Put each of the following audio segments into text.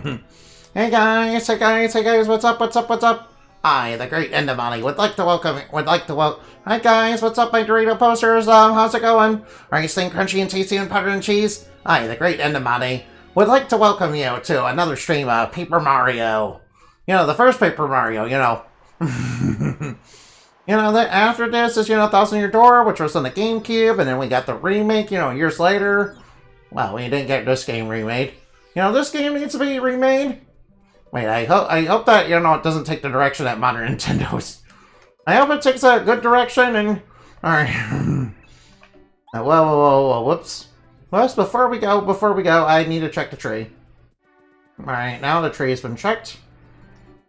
Hey guys, what's up? I, the great Endemani, would like to welcome. Hi guys, what's up, my Dorito posters? How's it going? Are you staying crunchy and tasty and powdered and cheese? I, the great Endemani, would like to welcome you to another stream of Paper Mario. You know, the first Paper Mario. That after this is, Thousand Year Door, which was on the GameCube, and then we got the remake, years later. Well, we didn't get this game remade. This game needs to be remade. Wait, I hope that, it doesn't take the direction that modern Nintendo's. I hope it takes a good direction and... Alright. Whoa, whoops. Well, before we go, I need to check the tree. Alright, now the tree has been checked.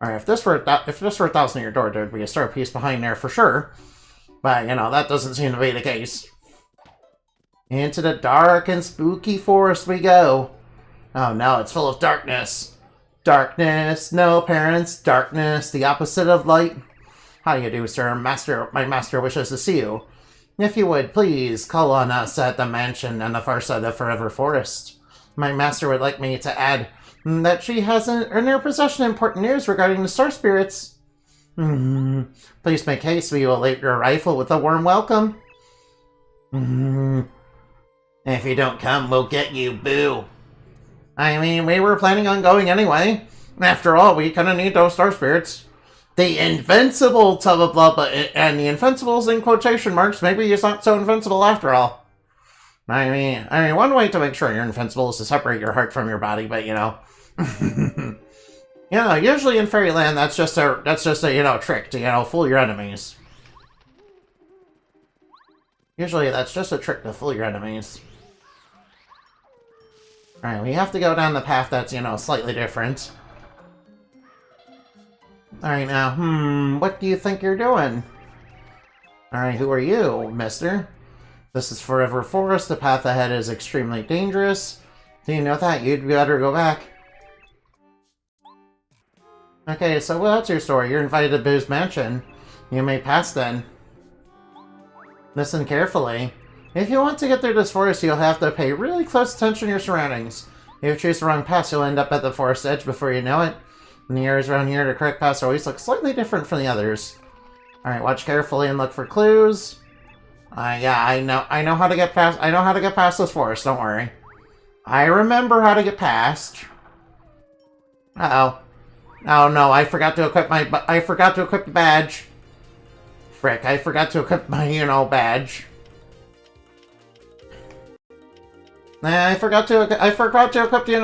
Alright, if this were a Thousand Year Door, there'd be a star piece behind there for sure. But, that doesn't seem to be the case. Into the dark and spooky forest we go. Oh no, it's full of darkness. Darkness, no parents, darkness, the opposite of light. How do you do, sir? My master wishes to see you. If you would, please call on us at the mansion on the far side of Forever Forest. My master would like me to add that she has in her possession important news regarding the star spirits. Please make haste, we will await your arrival with a warm welcome. If you don't come, we'll get you, boo. I mean, we were planning on going anyway. After all, we kind of need those star spirits. The invincible Tubba Blubba, and the invincible's in quotation marks. Maybe he's not so invincible after all. I mean, one way to make sure you're invincible is to separate your heart from your body, but usually in Fairyland, that's just a trick to, fool your enemies. Usually that's just a trick to fool your enemies. Alright, we have to go down the path that's, slightly different. Alright, now, what do you think you're doing? Alright, who are you, mister? This is Forever Forest. The path ahead is extremely dangerous. Do you know that? You'd better go back. Okay, so what's your story? You're invited to Boo's mansion. You may pass then. Listen carefully. If you want to get through this forest, you'll have to pay really close attention to your surroundings. If you choose the wrong path, you'll end up at the forest edge before you know it. In the areas around here, the correct paths always look slightly different from the others. Alright, watch carefully and look for clues. Yeah, I know how to get past. I know how to get past this forest. Don't worry. I remember how to get past. Uh-oh. Oh no, I forgot to equip the badge. Frick, I forgot to equip my, badge. I forgot to equip the,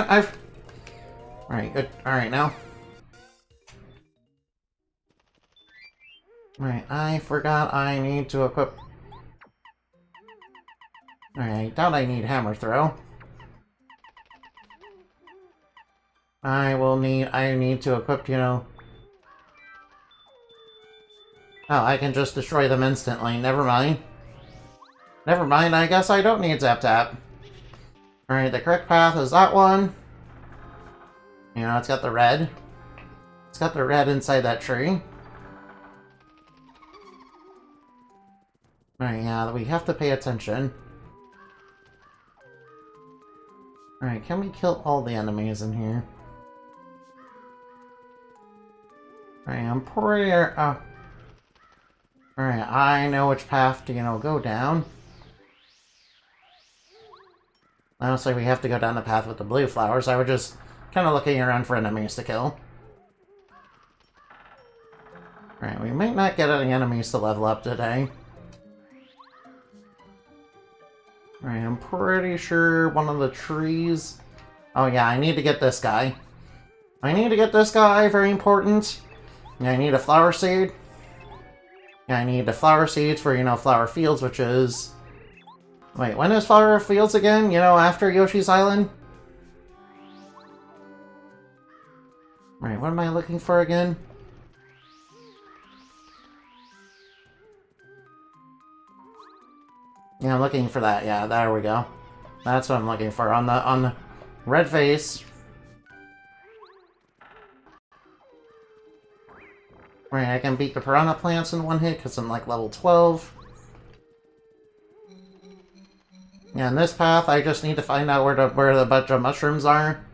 Alright, good. Alright, now. Alright, I forgot I need to equip... Alright, I doubt I need hammer throw. I need to equip, Oh, I can just destroy them instantly. Never mind. I guess I don't need Zap Tap. Alright, the correct path is that one. It's got the red. It's got the red inside that tree. Alright, yeah, we have to pay attention. Alright, can we kill all the enemies in here? Alright, I'm pretty... Alright, I know which path to, go down. Honestly, we have to go down the path with the blue flowers. I was just kind of looking around for enemies to kill. Alright, we might not get any enemies to level up today. Alright, I'm pretty sure one of the trees... Oh yeah, I need to get this guy. Very important. Yeah, I need a flower seed. Yeah, I need the flower seeds for, flower fields, which is... Wait, when is Flower Fields again? After Yoshi's Island? Right, what am I looking for again? Yeah, I'm looking for that. Yeah, there we go. That's what I'm looking for on the red face. Right, I can beat the piranha plants in one hit because I'm like level 12. Yeah, in this path, I just need to find out where the bunch of mushrooms are.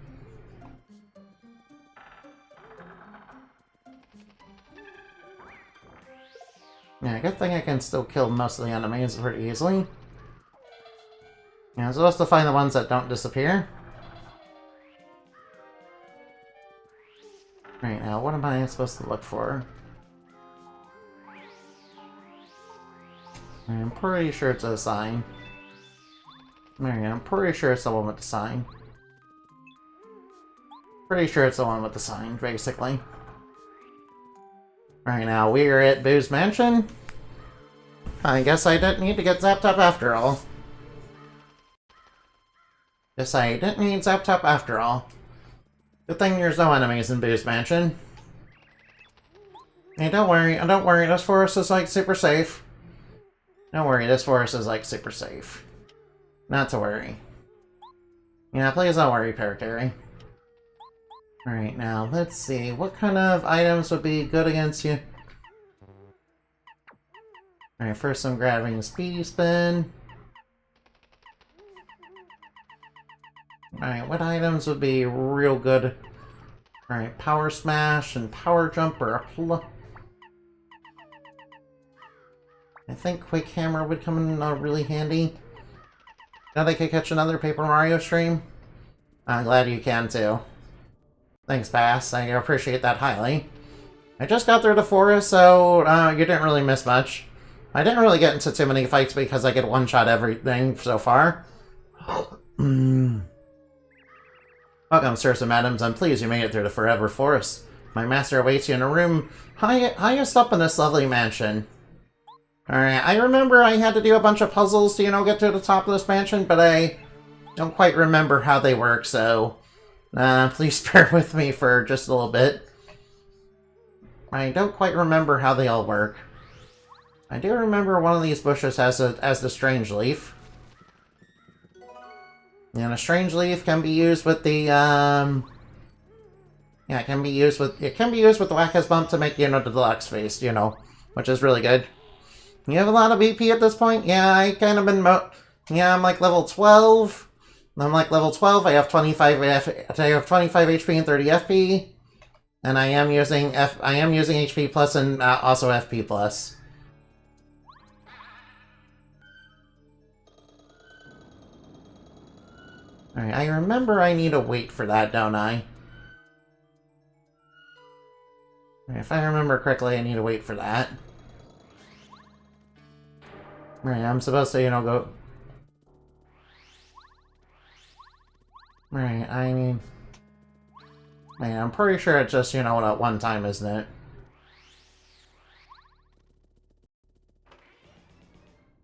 Yeah, good thing I can still kill most of the enemies pretty easily. Yeah, I'm supposed to find the ones that don't disappear. Right now, what am I supposed to look for? I'm pretty sure it's a sign. There you go, I'm pretty sure it's the one with the sign. Pretty sure it's the one with the sign, basically. Right now, we are at Boo's Mansion. I guess I didn't need to get zapped up after all. Guess I didn't need zapped up after all. Good thing there's no enemies in Boo's Mansion. Hey, don't worry, this forest is like super safe. Don't worry, this forest is like super safe. Not to worry. Yeah, please don't worry, Paraterry. Alright, now, let's see. What kind of items would be good against you? Alright, first I'm grabbing the Speedy Spin. Alright, what items would be real good? Alright, Power Smash and Power Jump or a I think Quick Hammer would come in really handy. Now they could catch another Paper Mario stream. I'm glad you can too. Thanks, Bass. I appreciate that highly. I just got through the forest, so you didn't really miss much. I didn't really get into too many fights because I get one-shot everything so far. Welcome, sirs and madams. I'm pleased you made it through the Forever Forest. My master awaits you in a room highest up in this lovely mansion. Alright, I remember I had to do a bunch of puzzles to, get to the top of this mansion, but I don't quite remember how they work, so please bear with me for just a little bit. I don't quite remember how they all work. I do remember one of these bushes has the strange leaf. And a strange leaf can be used with the yeah, it can be used with the Whack-Ass Bump to make, the deluxe face, which is really good. You have a lot of BP at this point? Yeah, I kind of been I'm like level 12. I'm like level 12. I have 25 HP and 30 FP. And I am using HP plus and also FP plus. Alright, I remember I need to wait for that, don't I? If I remember correctly, I need to wait for that. Right, I'm supposed to, go... Right, I mean... Man, I'm pretty sure it's just, at one time, isn't it?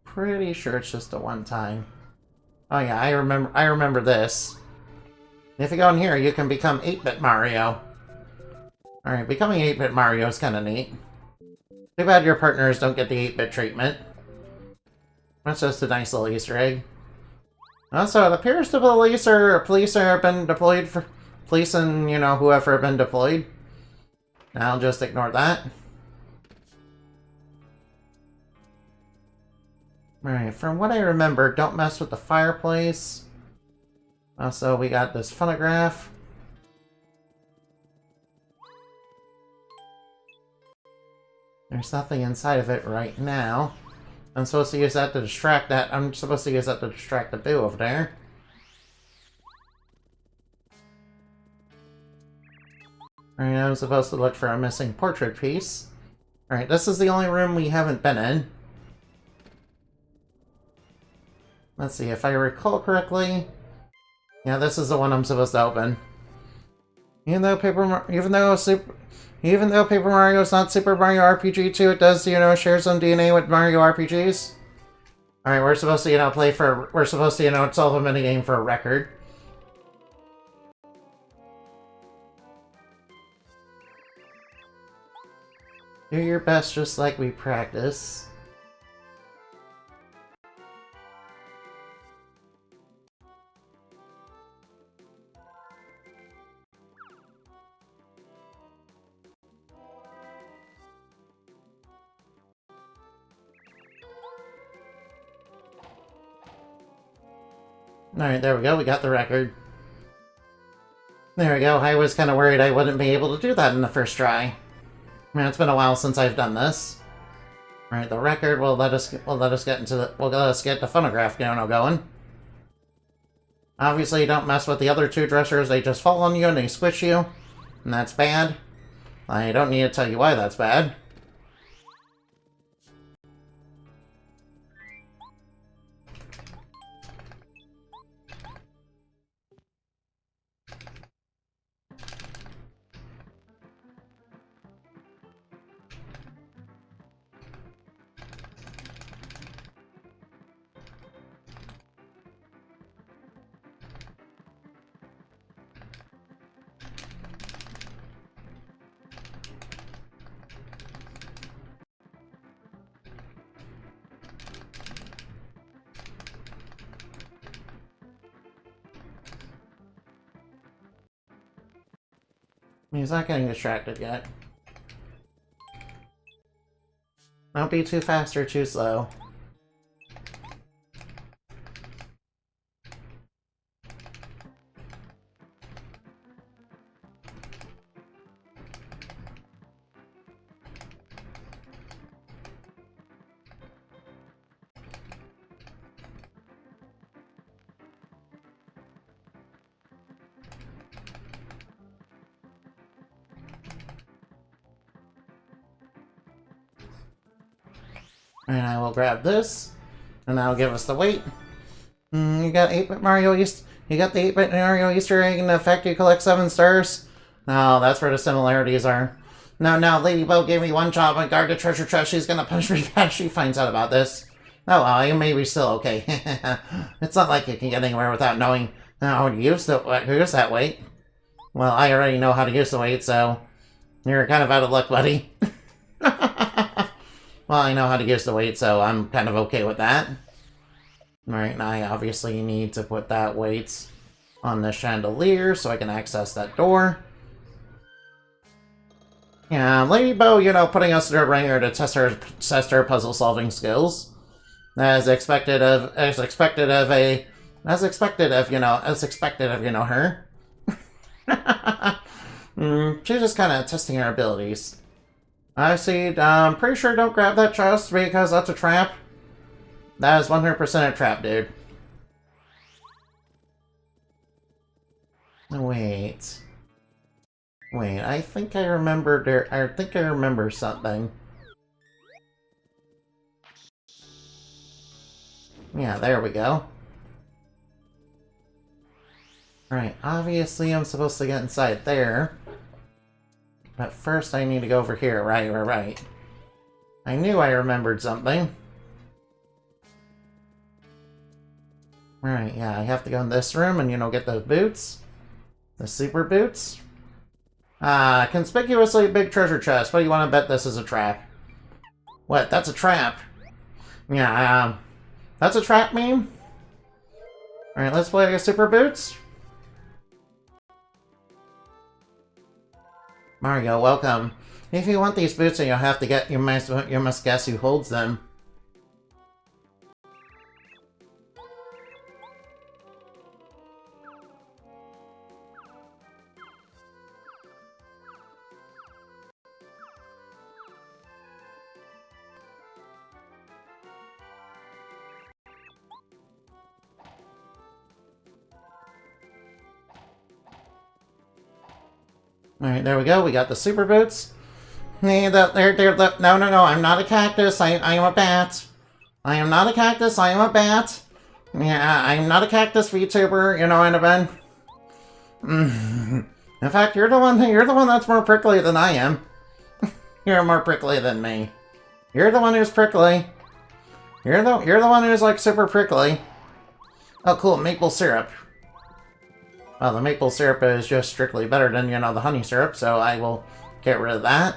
Pretty sure it's just a one time. Oh yeah, I remember this. If you go in here, you can become 8-bit Mario. Alright, becoming 8-bit Mario is kind of neat. Too bad your partners don't get the 8-bit treatment. That's just a nice little Easter egg. Also, it appears the police have been deployed for... Police and, whoever have been deployed. I'll just ignore that. Alright, from what I remember, don't mess with the fireplace. Also, we got this phonograph. There's nothing inside of it right now. I'm supposed to use that to distract that. I'm supposed to use that to distract the Boo over there. Alright, I'm supposed to look for a missing portrait piece. Alright, this is the only room we haven't been in. Let's see, if I recall correctly... Yeah, this is the one I'm supposed to open. Even though Paper Mario is not Super Mario RPG 2, it does, share some DNA with Mario RPGs. Alright, we're supposed to, we're supposed to, solve a minigame for a record. Do your best just like we practice. Alright, there we go, we got the record. There we go, I was kind of worried I wouldn't be able to do that in the first try. I mean, it's been a while since I've done this. Alright, the record will let us get the phonograph going. Obviously, don't mess with the other two dressers. They just fall on you and they squish you. And that's bad. I don't need to tell you why that's bad. He's not getting distracted yet. Don't be too fast or too slow. And I will grab this, and that'll give us the weight. You got 8-bit Mario East. You got the 8-bit Mario Easter egg in effect. You collect 7 stars. No, that's where the similarities are. No, Lady Bo gave me one job and guard the treasure chest. She's gonna punish me bad if she finds out about this. Oh well, you may be still okay. It's not like you can get anywhere without knowing how to use that weight. Well, I already know how to use the weight, so you're kind of out of luck, buddy. Well, I know how to use the weight, so I'm kind of okay with that. Alright, now I obviously need to put that weight on the chandelier so I can access that door. Yeah, Lady Bo, putting us to the ringer to test our puzzle-solving skills. As expected of her. She's just kind of testing her abilities. I see. I'm pretty sure don't grab that chest because that's a trap. That is 100% a trap, dude. Wait, I think I remember something. Yeah, there we go. Right, obviously I'm supposed to get inside there. But first I need to go over here. Right. I knew I remembered something. Right, yeah, I have to go in this room and, get those boots. The super boots. Conspicuously big treasure chest. What do you want to bet this is a trap? What? That's a trap. Yeah, that's a trap meme? Alright, let's play super boots. Mario, welcome. If you want these boots, you'll have to you must guess who holds them. Alright, there we go. We got the super boots. No, I'm not a cactus. I am a bat. I am not a cactus. I am a bat. Yeah, I'm not a cactus VTuber, Annabelle. In fact, you're the one that's more prickly than I am. You're more prickly than me. You're the one who's prickly. You're the one who's like super prickly. Oh, cool, maple syrup. Well, the maple syrup is just strictly better than, the honey syrup, so I will get rid of that.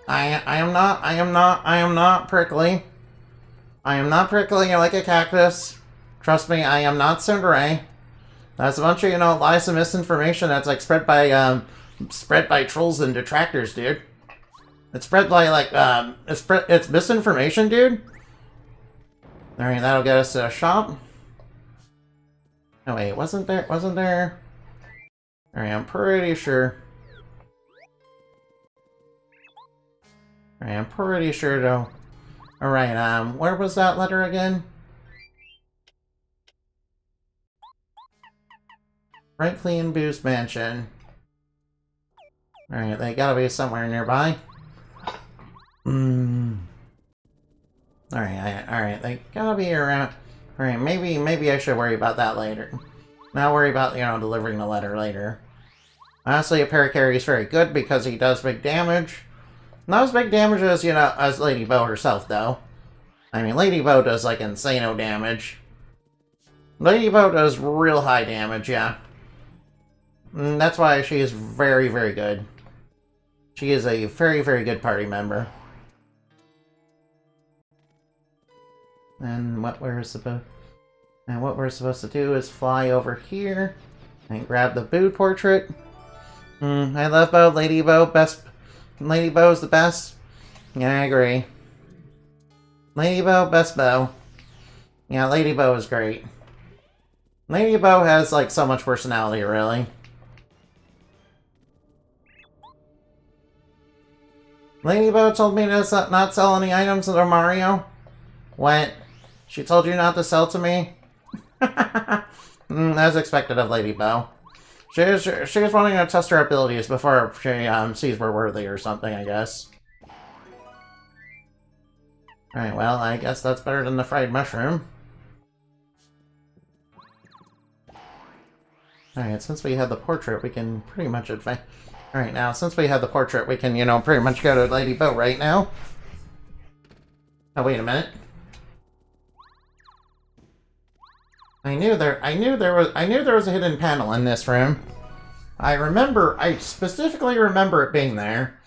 I am not prickly. I am not prickly like a cactus. Trust me, I am not Cinderay. That's a bunch of, lies and misinformation that's, like, spread by trolls and detractors, dude. It's spread by, it's misinformation, dude. Alright, that'll get us to a shop. Oh wait, wasn't there? Alright, I'm pretty sure. Alright, I'm pretty sure though. Alright, where was that letter again? Brightly and Boo's mansion. Alright, they gotta be somewhere nearby. Alright, they gotta be around. Alright, maybe I should worry about that later. Not worry about, delivering the letter later. Honestly, a Parakarry is very good because he does big damage. Not as big damage as, as Lady Bo herself, though. I mean, Lady Bo does, like, insano damage. Lady Bo does real high damage, yeah. That's why she is very, very good. She is a very, very good party member. And what we're supposed to do is fly over here and grab the Boo portrait. I love Bo, Lady Bo, best. Lady Bo is the best. Yeah, I agree. Lady Bo, best Bo. Yeah, Lady Bo is great. Lady Bo has, like, so much personality, really. Lady Bo told me to not sell any items to Mario. What? She told you not to sell to me? As expected of Lady Bo. She was wanting to test her abilities before she sees we're worthy or something, I guess. Alright, well, I guess that's better than the fried mushroom. Alright, since we have the portrait, we can pretty much advance. Alright, now, since we have the portrait, we can, pretty much go to Lady Bo right now. Oh, wait a minute. I knew there was a hidden panel in this room. I specifically remember it being there.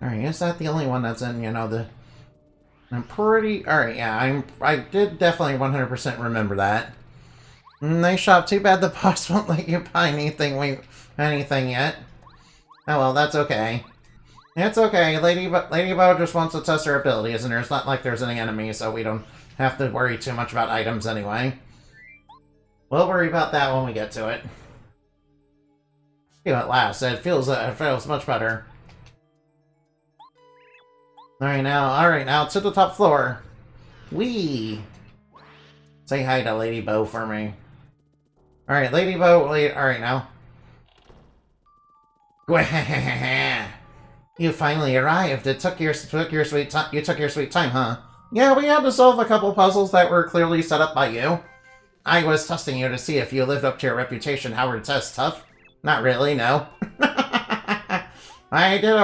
Alright, is that the only one that's in, I'm pretty... Alright, yeah, I did definitely 100% remember that. Nice shop. Too bad the boss won't let you buy anything yet. Oh well, that's okay. It's okay. Lady Bo just wants to test her abilities, and there's not like there's any enemies, so we don't have to worry too much about items anyway. We'll worry about that when we get to it. At last, it feels much better. Alright now to the top floor. Whee! Say hi to Lady Bo for me. Alright, Lady Bo, alright now. You finally arrived. It took your sweet time, huh? Yeah, we had to solve a couple puzzles that were clearly set up by you. I was testing you to see if you lived up to your reputation. Howard says tough. Not really, no. I did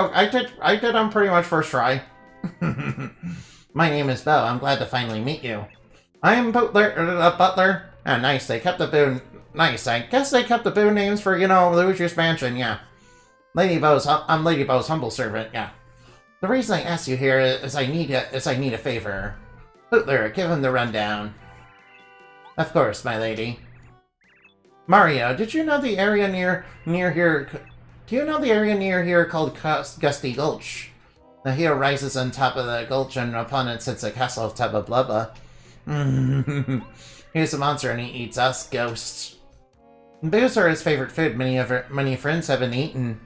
on pretty much first try. My name is Bo. I'm glad to finally meet you. I am Butler. Ah, nice. They kept the Boo. Nice. I guess they kept the Boo names for, Luigi's Mansion, yeah. I'm Lady Bo's humble servant, yeah. The reason I asked you here is I need a favor. Butler, give him the rundown. Of course, my lady. Mario, did you know the area near here? Do you know the area near here called Gusty Gulch? The hill rises on top of the gulch, and upon it sits a castle of Tubba Blubba. He's a monster, and he eats us ghosts. Boos are his favorite food. Many friends have been eaten.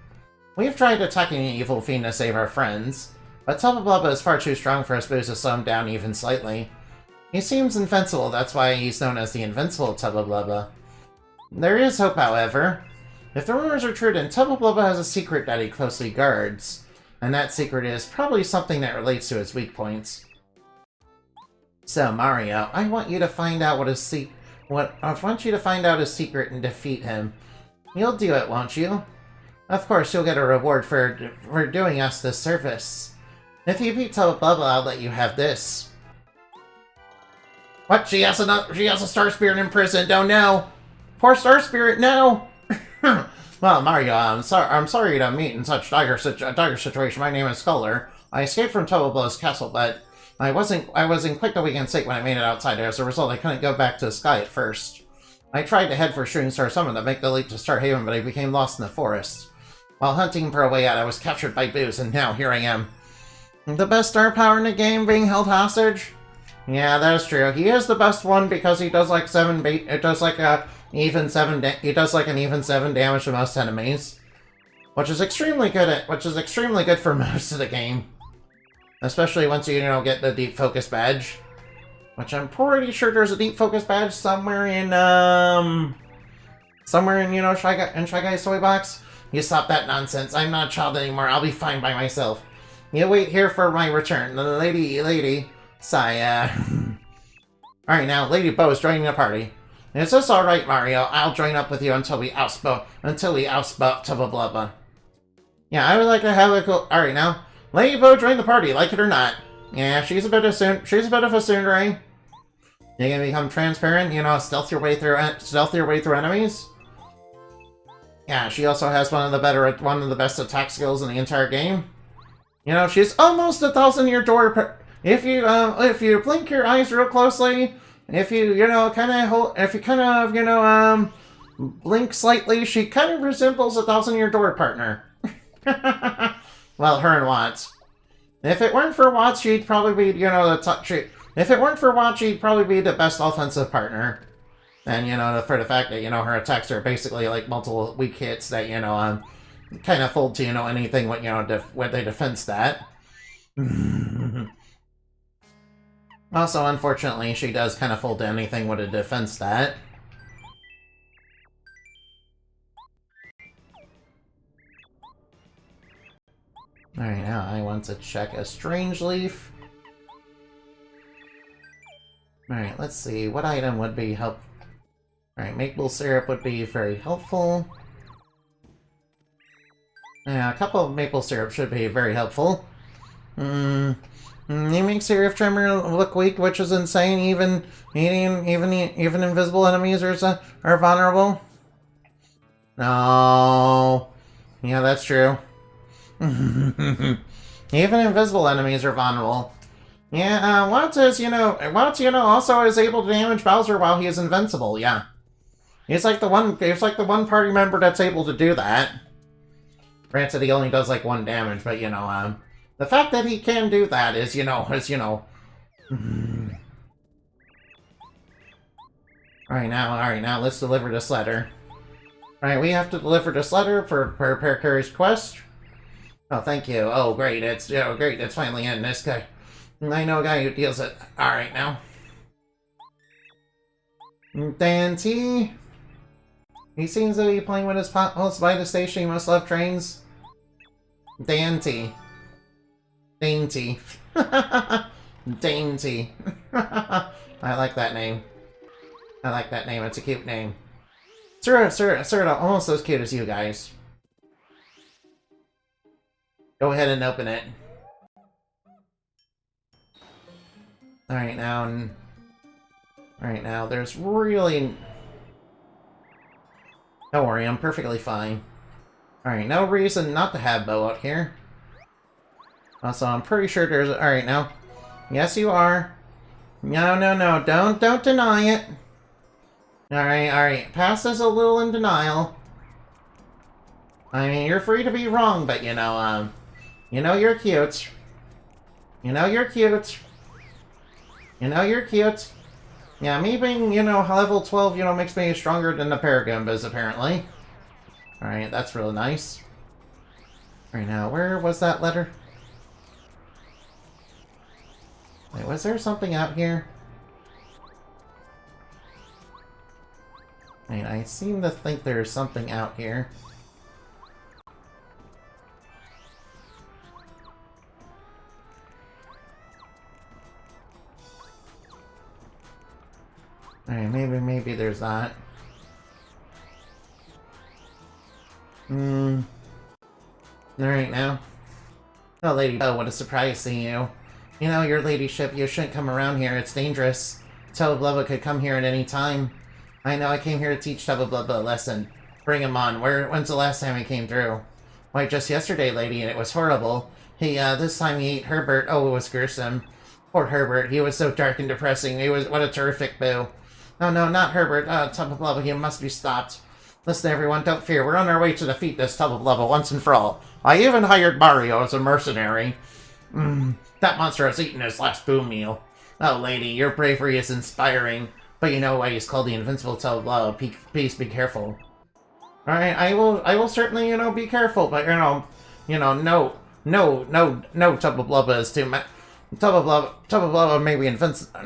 We've tried attacking the evil fiend to save our friends, but Tubba Blubba is far too strong for us Boos to slow him down even slightly. He seems invincible. That's why he's known as the invincible Tubba Blubba. There is hope, however. If the rumors are true, then Tubba Blubba has a secret that he closely guards. And that secret is probably something that relates to his weak points. So, Mario, I want you to find out his secret and defeat him. You'll do it, won't you? Of course, you'll get a reward for doing us this service. If you beat Tubba Blubba, I'll let you have this. What? She has a Star Spirit in prison. Oh no! Poor Star Spirit, no! Well, Mario, I'm sorry to meet in such dire situation. My name is Scholar. I escaped from Tubba Blubba's castle, but I was in quite the weekend state when I made it outside. As a result, I couldn't go back to the sky at first. I tried to head for Shooting Star Summon to make the leap to Star Haven, but I became lost in the forest. While hunting for a way out, I was captured by Boos, and now here I am. The best star power in the game being held hostage? Yeah, that is true. He is the best one because he does like an even 7 damage to most enemies. which is extremely good for most of the game. Especially once you know, get the deep focus badge. Which I'm pretty sure there's a deep focus badge somewhere in, you know, Shy Guy's toy box. You stop that nonsense. I'm not a child anymore. I'll be fine by myself. You wait here for my return. Lady, sigh, Alright, now, Lady Bo is joining the party. Is this alright, Mario? I'll join up with you until we outspout Tubba Blubba. Yeah, I would like to have a cool... Alright, now, Lady Bo joined the party, like it or not. Yeah, she's a bit of a tsundere. You're gonna become transparent, you know, stealth your way through enemies. Yeah, she also has one of the best attack skills in the entire game. You know, she's almost 1,000-year door. If you blink your eyes real closely, if you blink slightly, she kind of resembles a 1,000-year door partner. Well, her and Watts. If it weren't for Watts, she'd probably be, you know, if it weren't for Watts, she'd probably be the best offensive partner. And, you know, for the fact that, you know, her attacks are basically like multiple weak hits that, you know, kind of fold to, you know, anything what, you know, what they defense that. Also, unfortunately, she does kind of fold to anything with a defense that. Alright, now I want to check a Strange Leaf. Alright, let's see. What item would be helpful? Alright, maple syrup would be very helpful. Yeah, a couple of maple syrup should be very helpful. You make syrup trimmer look weak, which is insane. Even invisible enemies are vulnerable. No. Yeah, that's true. Even invisible enemies are vulnerable. Yeah, Watts, also is able to damage Bowser while he is invincible. Yeah. He's like the one party member that's able to do that. Granted, he only does like 1 damage, but you know, the fact that he can do that is, you know. Alright, now, let's deliver this letter. Alright, we have to deliver this letter for Pericuri's quest. Oh, thank you. Oh, great, it's finally in. This guy. I know a guy who deals it. Alright, now. Dante. He seems to be playing with his potholes by the station. He must love trains. Dainty. Dainty. Dainty. I like that name. It's a cute name. Sort of almost as cute as you guys. Go ahead and open it. Alright, now, there's really... Don't worry, I'm perfectly fine. Alright, no reason not to have Bo out here. Also, I'm pretty sure there's... Alright, now. Yes, you are. No, don't deny it. Alright, Pass is a little in denial. I mean, you're free to be wrong, but, you know, you're cute. You're cute. Yeah, me being, you know, level 12, you know, makes me stronger than the Paragoombas, apparently. Alright, that's really nice. Alright, now, where was that letter? Wait, was there something out here? Wait, I seem to think there's something out here. Alright, maybe there's that. Alright now. Oh, Lady Bo, what a surprise seeing you. You know, your ladyship, you shouldn't come around here, it's dangerous. Tubba Blubba could come here at any time. I know, I came here to teach Tubba Blubba a lesson. Bring him on. When's the last time he came through? Why, just yesterday, lady, and it was horrible. This time he ate Herbert. Oh, it was gruesome. Poor Herbert, he was so dark and depressing. What a terrific boo. Oh no, not Herbert. Tubba Blubba, he must be stopped. Listen everyone, don't fear. We're on our way to defeat this Tubba Blubba once and for all. I even hired Mario as a mercenary. That monster has eaten his last boom meal. Oh lady, your bravery is inspiring. But you know why he's called the Invincible Tubba Blubba. Please be careful. Alright, I will certainly, be careful, but, no, Tubba Blubba is too much. Tubba Blubba may be invincible.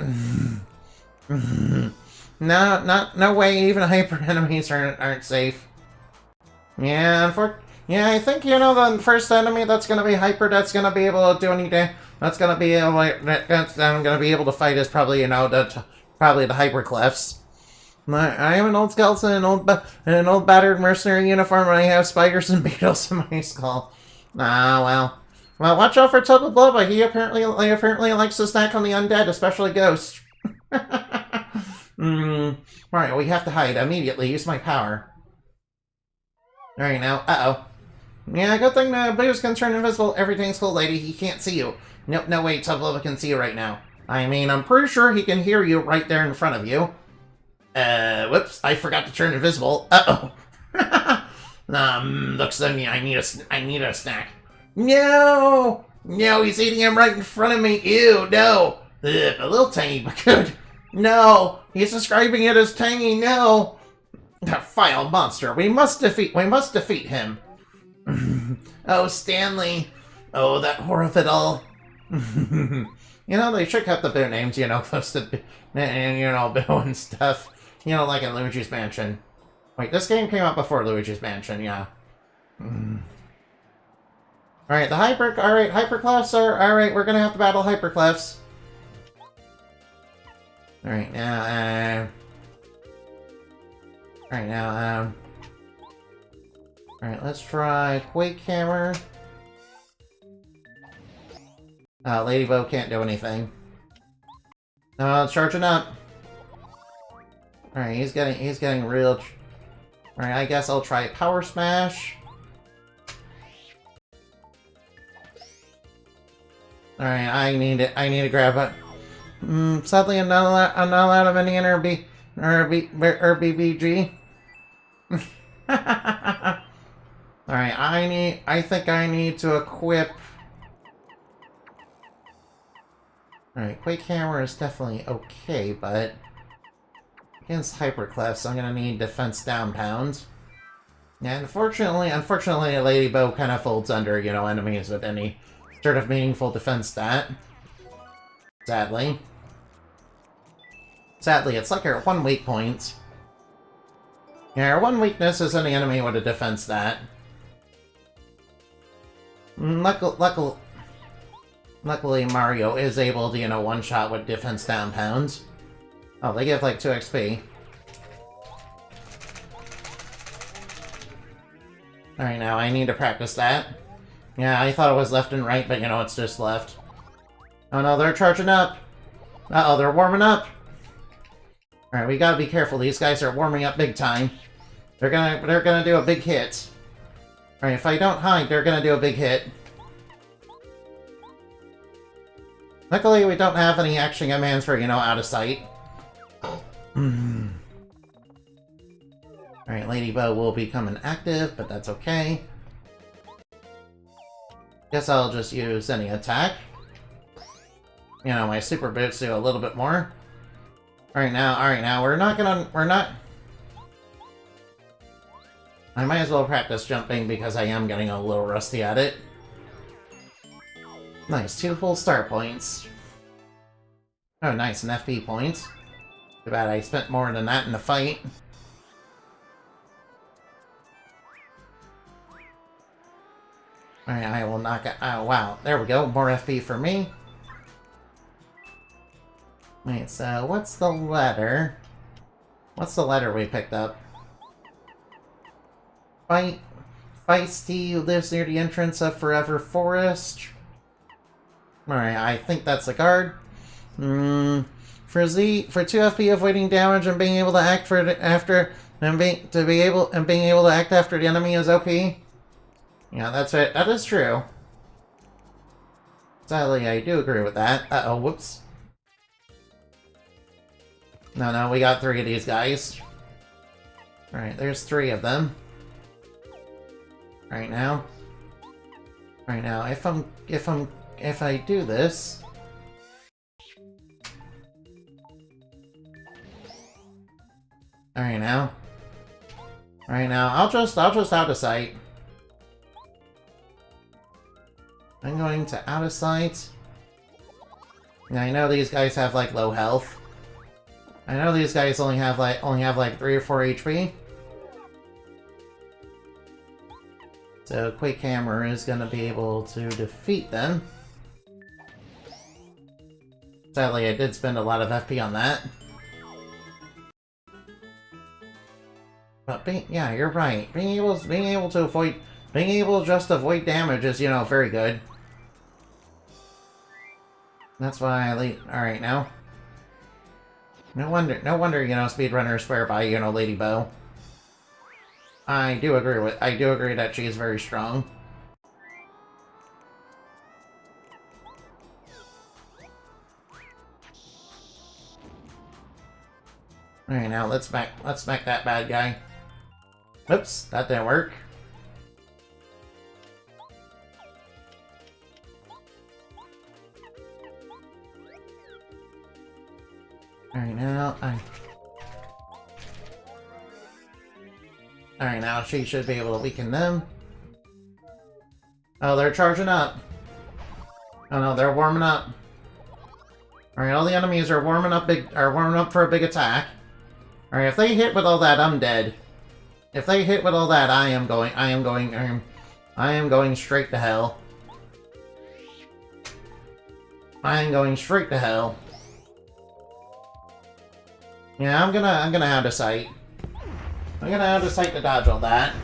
No way, even hyper enemies aren't safe. Yeah, I think, the first enemy that's gonna be hyper, that's gonna be able to do any damage. I'm gonna be able to fight is probably, probably the hyper clefs. I am an old skeleton, an old battered mercenary uniform, and I have spiders and beetles in my skull. Ah, well. Well, watch out for Tubba Blubba. He apparently likes to snack on the undead, especially ghosts. Alright, we have to hide. Immediately, use my power. Alright, now, uh-oh. Yeah, good thing the Boo's can turn invisible. Everything's cool, lady. He can't see you. Nope, no way, Tubba Blubba can see you right now. I mean, I'm pretty sure he can hear you right there in front of you. Whoops, I forgot to turn invisible. Uh-oh. Looks like me, I need a snack. No! No, he's eating him right in front of me. Ew, no. Ugh, a little tangy, but good. No, he's describing it as tangy. No. That vile monster. We must defeat him. Oh, Stanley. Oh, that horrifiddle. They should cut the Boo names, close to, and, Boo and stuff. Like in Luigi's Mansion. Wait, this game came out before Luigi's Mansion, yeah. Alright, Hyperclefs are... Alright, we're gonna have to battle Hyperclefs. Alright, now, Alright, let's try Quake Hammer. Ladybug can't do anything. It's charging up. Alright, he's getting real... Alright, I guess I'll try Power Smash. Alright, I need to grab it. Sadly, I'm not allowed of any BBG. Alright, I think I need to equip... Alright, Quake Hammer is definitely okay, but... Against Hyperclefs, I'm gonna need Defense Down Pound. And unfortunately, Ladybug kind of folds under, enemies with any sort of meaningful defense stat. Sadly. It's like our one weak point. Yeah, our one weakness is any enemy with a defense stat. Luckily, Mario is able to, one-shot with defense down pounds. Oh, they give, like, 2 XP. Alright, now I need to practice that. Yeah, I thought it was left and right, but, it's just left. Oh no, they're charging up! Uh-oh, they're warming up! Alright, we gotta be careful. These guys are warming up big time. They're gonna do a big hit. Alright, if I don't hide, they're gonna do a big hit. Luckily, we don't have any action commands for, out of sight. Alright, Ladybug will become inactive, but that's okay. Guess I'll just use any attack. My super boots do a little bit more. Alright now, we're not... I might as well practice jumping because I am getting a little rusty at it. Nice, 2 full star points. Oh, nice, an FP point. Too bad I spent more than that in the fight. Alright, I will knock it. Oh, wow. There we go. More FP for me. Wait, so what's the letter? What's the letter we picked up? Feisty, who lives near the entrance of Forever Forest. Alright, I think that's a guard. For Z, for 2 FP avoiding damage and being able to act being able to act after the enemy is OP. Yeah, that's it. That is true. Sadly, I do agree with that. Uh-oh, whoops. No, we got 3 of these guys. Alright, there's 3 of them. Right now. Right now, if I do this... Alright now. Right now, I'll just out of sight. I'm going to out of sight. Now, I know these guys have like low health. I know these guys only have like 3 or 4 HP. So Quick Hammer is gonna be able to defeat them. Sadly, I did spend a lot of FP on that. But yeah, you're right. Being able to just avoid damage is, you know, very good. That's why I leave. All right, now. No wonder, you know, speedrunners swear by, you know, Lady Bow. I do agree that she is very strong. All right, now let's smack that bad guy. Oops, that didn't work. Alright, now she should be able to weaken them. Oh, they're charging up. Oh no, they're warming up. Alright, all the enemies are warming up for a big attack. Alright, if they hit with all that, I'm dead. If they hit with all that, I am going straight to hell. I am going straight to hell. Yeah, I'm gonna out of sight. I'm gonna out of sight to dodge all that.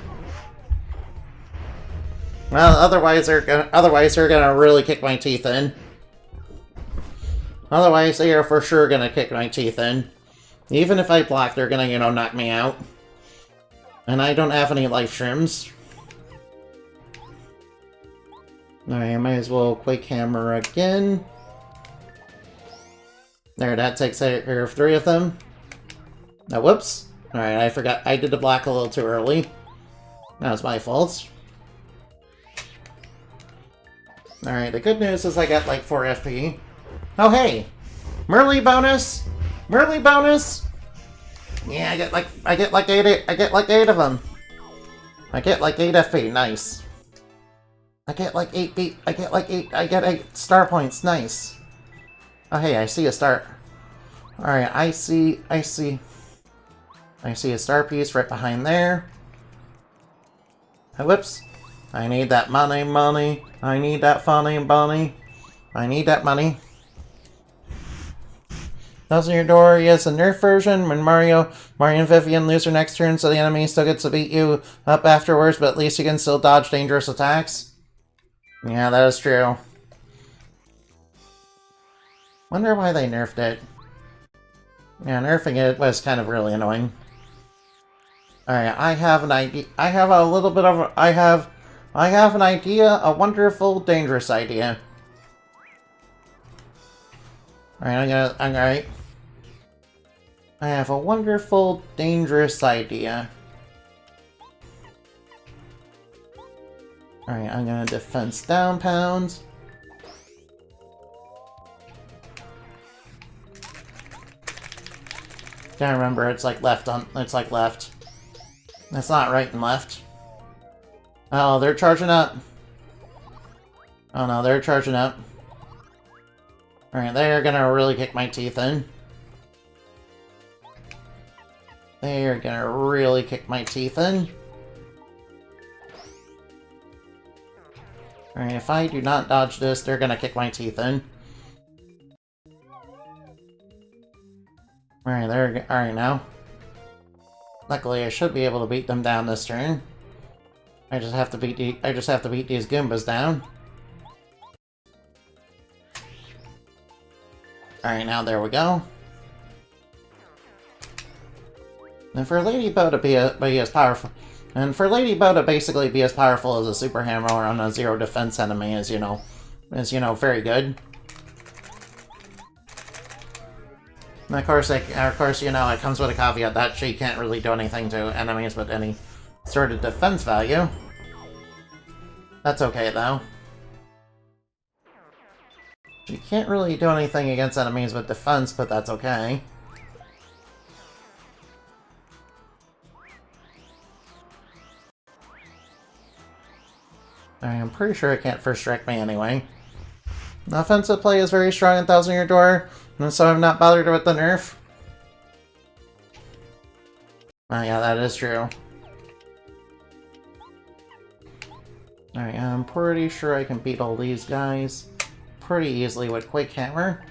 Well, otherwise they're gonna really kick my teeth in. Otherwise, they are for sure gonna kick my teeth in. Even if I block, they're gonna, you know, knock me out. And I don't have any life shrooms. Alright, I might as well Quake Hammer again. There, that takes care of 3 of them. Now, whoops. Alright, I forgot. I did the block a little too early. That was my fault. Alright, the good news is I got like 4 FP. Oh, hey! Merly bonus! Merly bonus! Yeah, I get like 8 of them. I get like 8 FP, nice. I get like 8 star points, nice. Oh hey, I see a star. Alright, I see a star piece right behind there. Oh, whoops. I need that money. I need that funny money. I need that money. Closing your door, yes, a nerf version. When Mario and Vivian lose their next turn, so the enemy still gets to beat you up afterwards, but at least you can still dodge dangerous attacks. Yeah, that is true. Wonder why they nerfed it. Yeah, nerfing it was kind of really annoying. Alright, I have an idea. I have an idea, a wonderful, dangerous idea. Alright, alright. I have a wonderful, dangerous idea. Alright, I'm gonna defense down pound. Can't remember, it's like left. That's not right and left. Oh, they're charging up. Oh no, they're charging up. Alright, they're gonna really kick my teeth in. They're gonna really kick my teeth in. Alright, if I do not dodge this, they're gonna kick my teeth in. Alright now. Luckily, I should be able to beat them down this turn. I just have to beat these Goombas down. Alright, now there we go. And for Lady Bow to be as powerful, and for Lady Bow to basically be as powerful as a Super Hammer on a zero defense enemy is, you know, very good. And of course, you know, it comes with a caveat that she can't really do anything to enemies with any sort of defense value. That's okay, though. She can't really do anything against enemies with defense, but that's okay. I'm pretty sure it can't first strike me anyway. The offensive play is very strong in Thousand Year Door, and so I'm not bothered with the nerf. Oh yeah, that is true. Alright, I'm pretty sure I can beat all these guys pretty easily with Quake Hammer.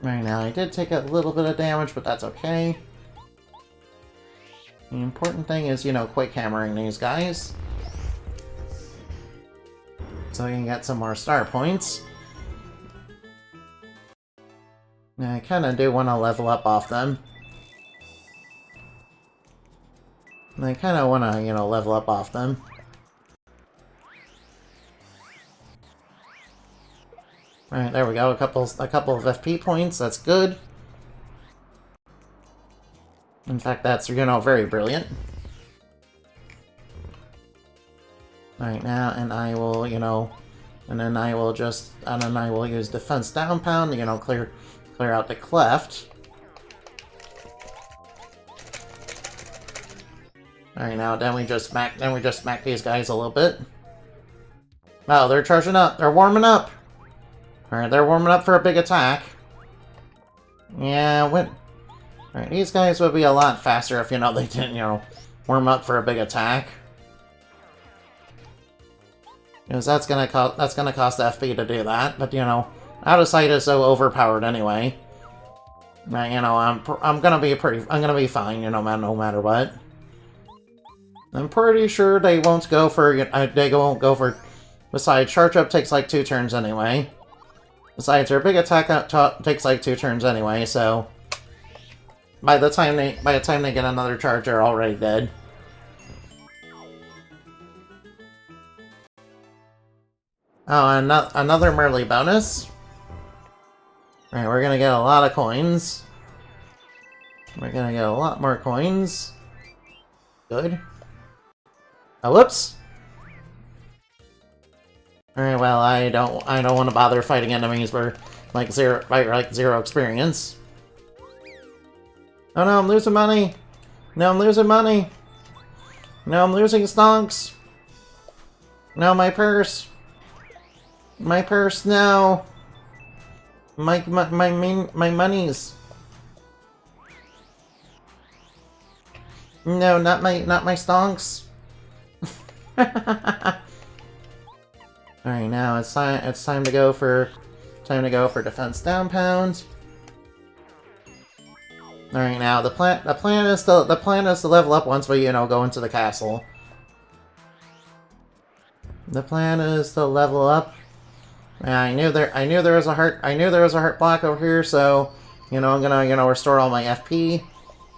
Right now, I did take a little bit of damage, but that's okay. The important thing is, you know, Quake Hammering these guys. So I can get some more star points. And I kind of do want to level up off them. And I kind of want to, you know, level up off them. Alright, there we go. A couple of FP points. That's good. In fact, that's, you know, very brilliant. Alright, now, and I will, you know, and then I will use defense down pound to, you know, clear out the cleft. Alright, now, then we just smack these guys a little bit. Oh, they're charging up. They're warming up. Alright, they're warming up for a big attack. Yeah, Alright, these guys would be a lot faster if, you know, they didn't, you know, warm up for a big attack. Because that's gonna cost FP to do that, but, you know, out of sight is so overpowered anyway. But, you know, I'm gonna be fine, you know, no matter what. I'm pretty sure they won't go for, besides, Charge Up takes like 2 turns anyway. Besides, their big attack takes like 2 turns anyway, so by the time they get another charge, they're already dead. Oh, and another Merly bonus. Alright, we're gonna get a lot of coins. We're gonna get a lot more coins. Good. Oh, whoops! Alright, well, I don't want to bother fighting enemies for like zero experience. Oh no, I'm losing money! No, I'm losing money! No, I'm losing stonks! No, my purse! My purse, no! My monies! No, not my stonks! Alright, now it's time to go for defense down pound. Alright, now the plan is to level up once we, you know, go into the castle. The plan is to level up. I knew there was a heart block over here, so, you know, I'm gonna, you know, restore all my FP,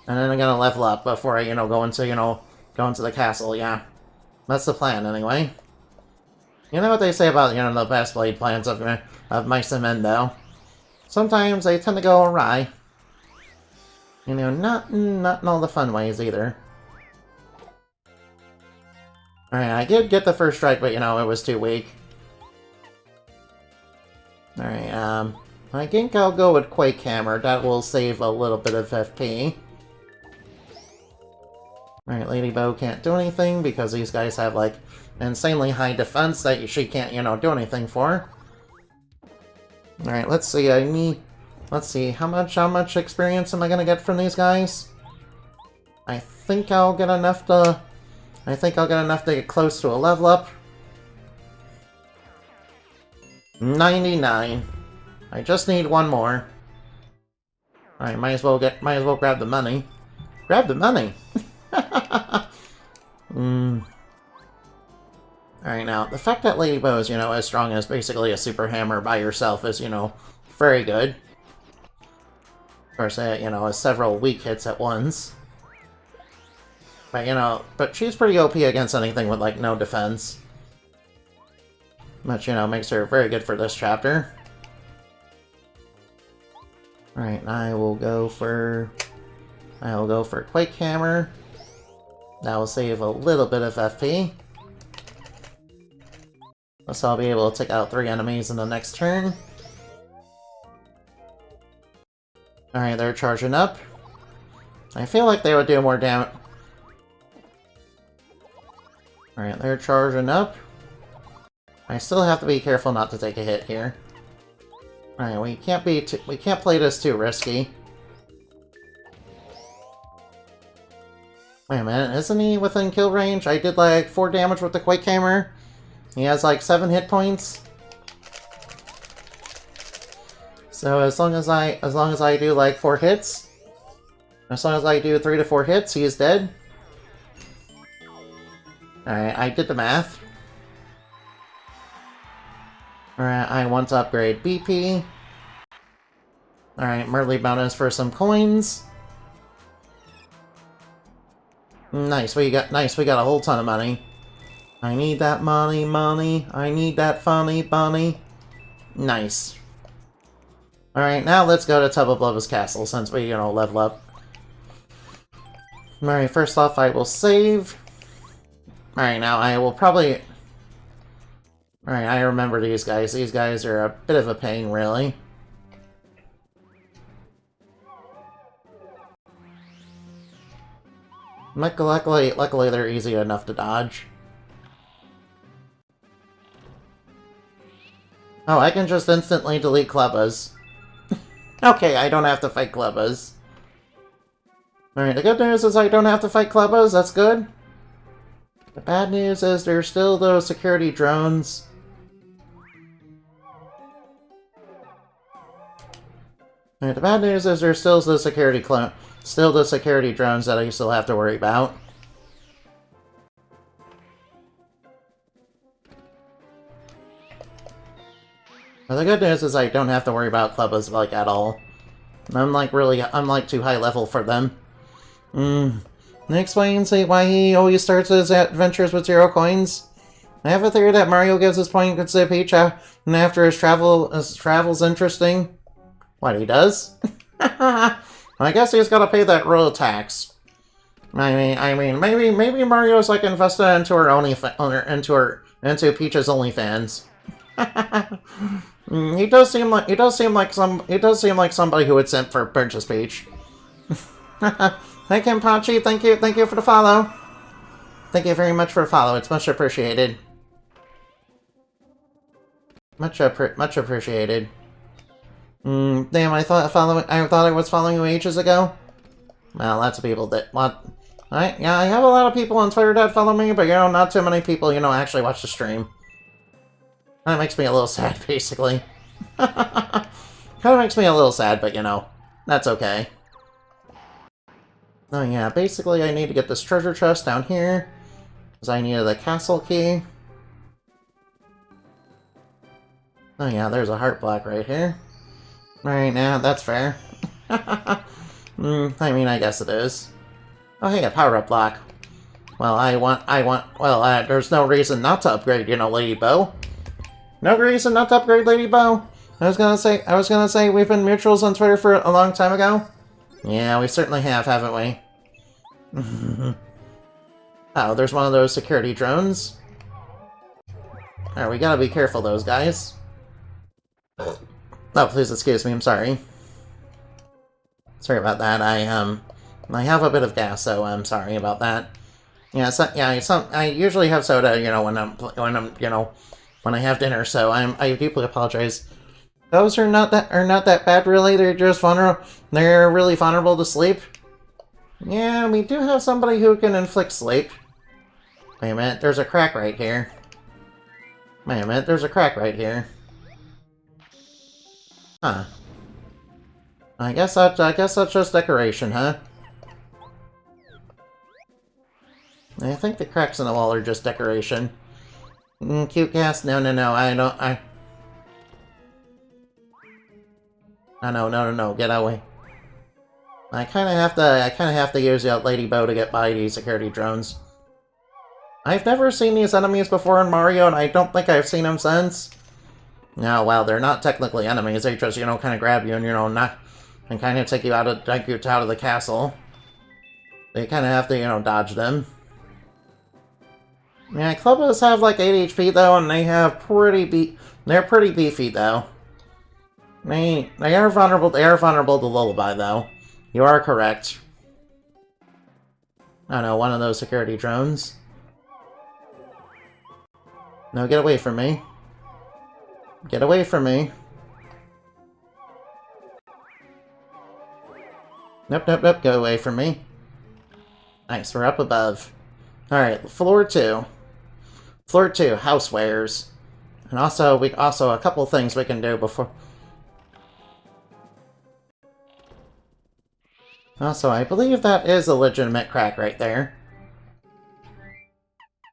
and then I'm gonna level up before I, you know, go into the castle. Yeah, that's the plan anyway. You know what they say about, you know, the best laid plans of mice and men, though. Sometimes they tend to go awry. You know, not in all the fun ways either. Alright, I did get the first strike, but, you know, it was too weak. Alright, I think I'll go with Quake Hammer. That will save a little bit of FP. Alright, Ladybow can't do anything because these guys have, like, insanely high defense that she can't, you know, do anything for. Alright, let's see, let's see, how much experience am I gonna get from these guys? I think I'll get enough to get close to a level up. 99. I just need one more. Alright, might as well grab the money. Grab the money! Alright, now, the fact that Ladybow is, you know, as strong as basically a super hammer by herself is, you know, very good. Of course, you know, has several weak hits at once. But, you know, she's pretty OP against anything with, like, no defense. Which, you know, makes her very good for this chapter. Alright, I will go for Quake Hammer. That will save a little bit of FP. So I'll be able to take out 3 enemies in the next turn. Alright, they're charging up. I feel like they would do more damage. Alright, they're charging up. I still have to be careful not to take a hit here. Alright, we can't play this too risky. Wait a minute, isn't he within kill range? I did like 4 damage with the Quake Hammer. He has like 7 hit points. So as long as I do like 4 hits, as long as I do 3 to 4 hits, he is dead. Alright, I did the math. Alright, I want to upgrade BP. Alright, Merly bonus for some coins. Nice, we got a whole ton of money. I need that money. I need that funny bunny. Nice. Alright, now let's go to Tubba Blubba's castle since we, level up. Alright, first off I will save. Alright, now I will probably... Alright, I remember these guys. These guys are a bit of a pain, really. Luckily they're easy enough to dodge. Oh, I can just instantly delete Clubbas. Okay, I don't have to fight Clubbas. Alright, the good news is I don't have to fight Clubbas, that's good. The bad news is there's still those security drones. Alright, the bad news is there's still the security drones that I still have to worry about. But the good news is I don't have to worry about Clubbas, like, at all. I'm like too high level for them. That explains why he always starts his adventures with 0 coins. I have a theory that Mario gives his points to Peach, and after his travel's interesting. What, he does? I guess he's got to pay that royal tax. I mean, maybe Mario's like invested into into Peach's OnlyFans. He does seem like somebody who would simp for Princess Peach. Thank you, Pachi. Thank you for the follow. Thank you very much for the follow. It's much appreciated. Much appreciated. Damn, I thought I was following you ages ago. Well, lots of people that want. Yeah, I have a lot of people on Twitter that follow me, but not too many people actually watch the stream. That makes me a little sad, basically. Kind of makes me a little sad, but that's okay. Oh yeah, basically I need to get this treasure chest down here, because I needed the castle key. Oh yeah, there's a heart block right here. Right now, that's fair. I mean, I guess it is. Oh hey, a power-up block. Well, there's no reason not to upgrade, Lady Bow. No reason not to upgrade Lady Bow. I was gonna say we've been mutuals on Twitter for a long time ago. Yeah, we certainly have, haven't we? Oh, there's one of those security drones. Alright, we gotta be careful, those guys. Oh, please excuse me, I'm sorry. Sorry about that, I have a bit of gas, so I'm sorry about that. Yeah, I usually have soda, when I have dinner, so I deeply apologize. Those are not that bad, really. They're just vulnerable. They're really vulnerable to sleep. Yeah, we do have somebody who can inflict sleep. Wait a minute, there's a crack right here. Wait a minute, there's a crack right here. Huh. I guess that's just decoration, huh? I think the cracks in the wall are just decoration. Cute gas? No, I don't. No, get away. I kinda have to use Lady Bow to get by these security drones. I've never seen these enemies before in Mario, and I don't think I've seen them since. No, well, they're not technically enemies. They just, kind of grab you and, and kind of take you out of the castle. They kind of have to, dodge them. Yeah, Clubbas have like 8 HP though, and they're pretty beefy though. They are vulnerable. They are vulnerable to Lullaby, though. You are correct. Oh no, one of those security drones. No, get away from me. Get away from me. Nope, nope, nope. Go away from me. Nice, we're up above. Alright, floor 2. Floor 2, housewares. And also, a couple things we can do before... Also, I believe that is a legitimate crack right there.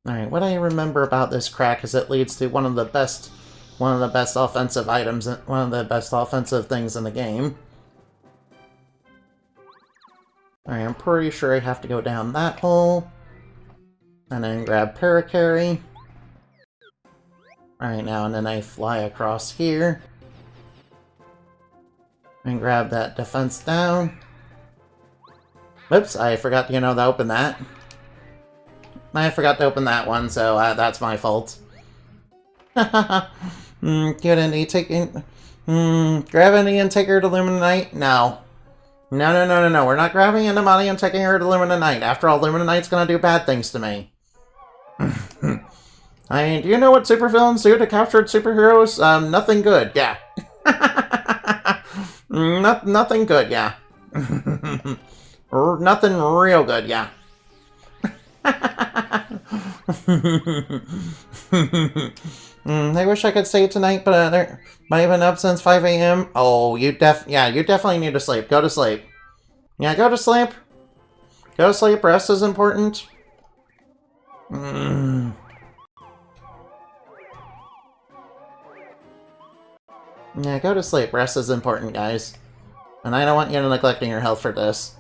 Alright, what I remember about this crack is it leads to one of the best offensive items, one of the best offensive things in the game. Alright, I'm pretty sure I have to go down that hole. And then grab Paracarry. Alright, now and then I fly across here. And grab that defense down. Oops, I forgot to, open that. I forgot to open that one, so that's my fault. Grab any and take her to Luminite? No. No. We're not grabbing into money and taking her to Luminite. After all, Luminite's gonna do bad things to me. I mean, do you know what supervillains do to captured superheroes? Nothing good, yeah. Nothing good, yeah. Nothing real good, yeah. I wish I could stay tonight, but I've been up since 5 a.m. Oh, you definitely need to sleep. Go to sleep. Yeah, go to sleep. Go to sleep. Rest is important. Yeah, go to sleep. Rest is important, guys. And I don't want you neglecting your health for this.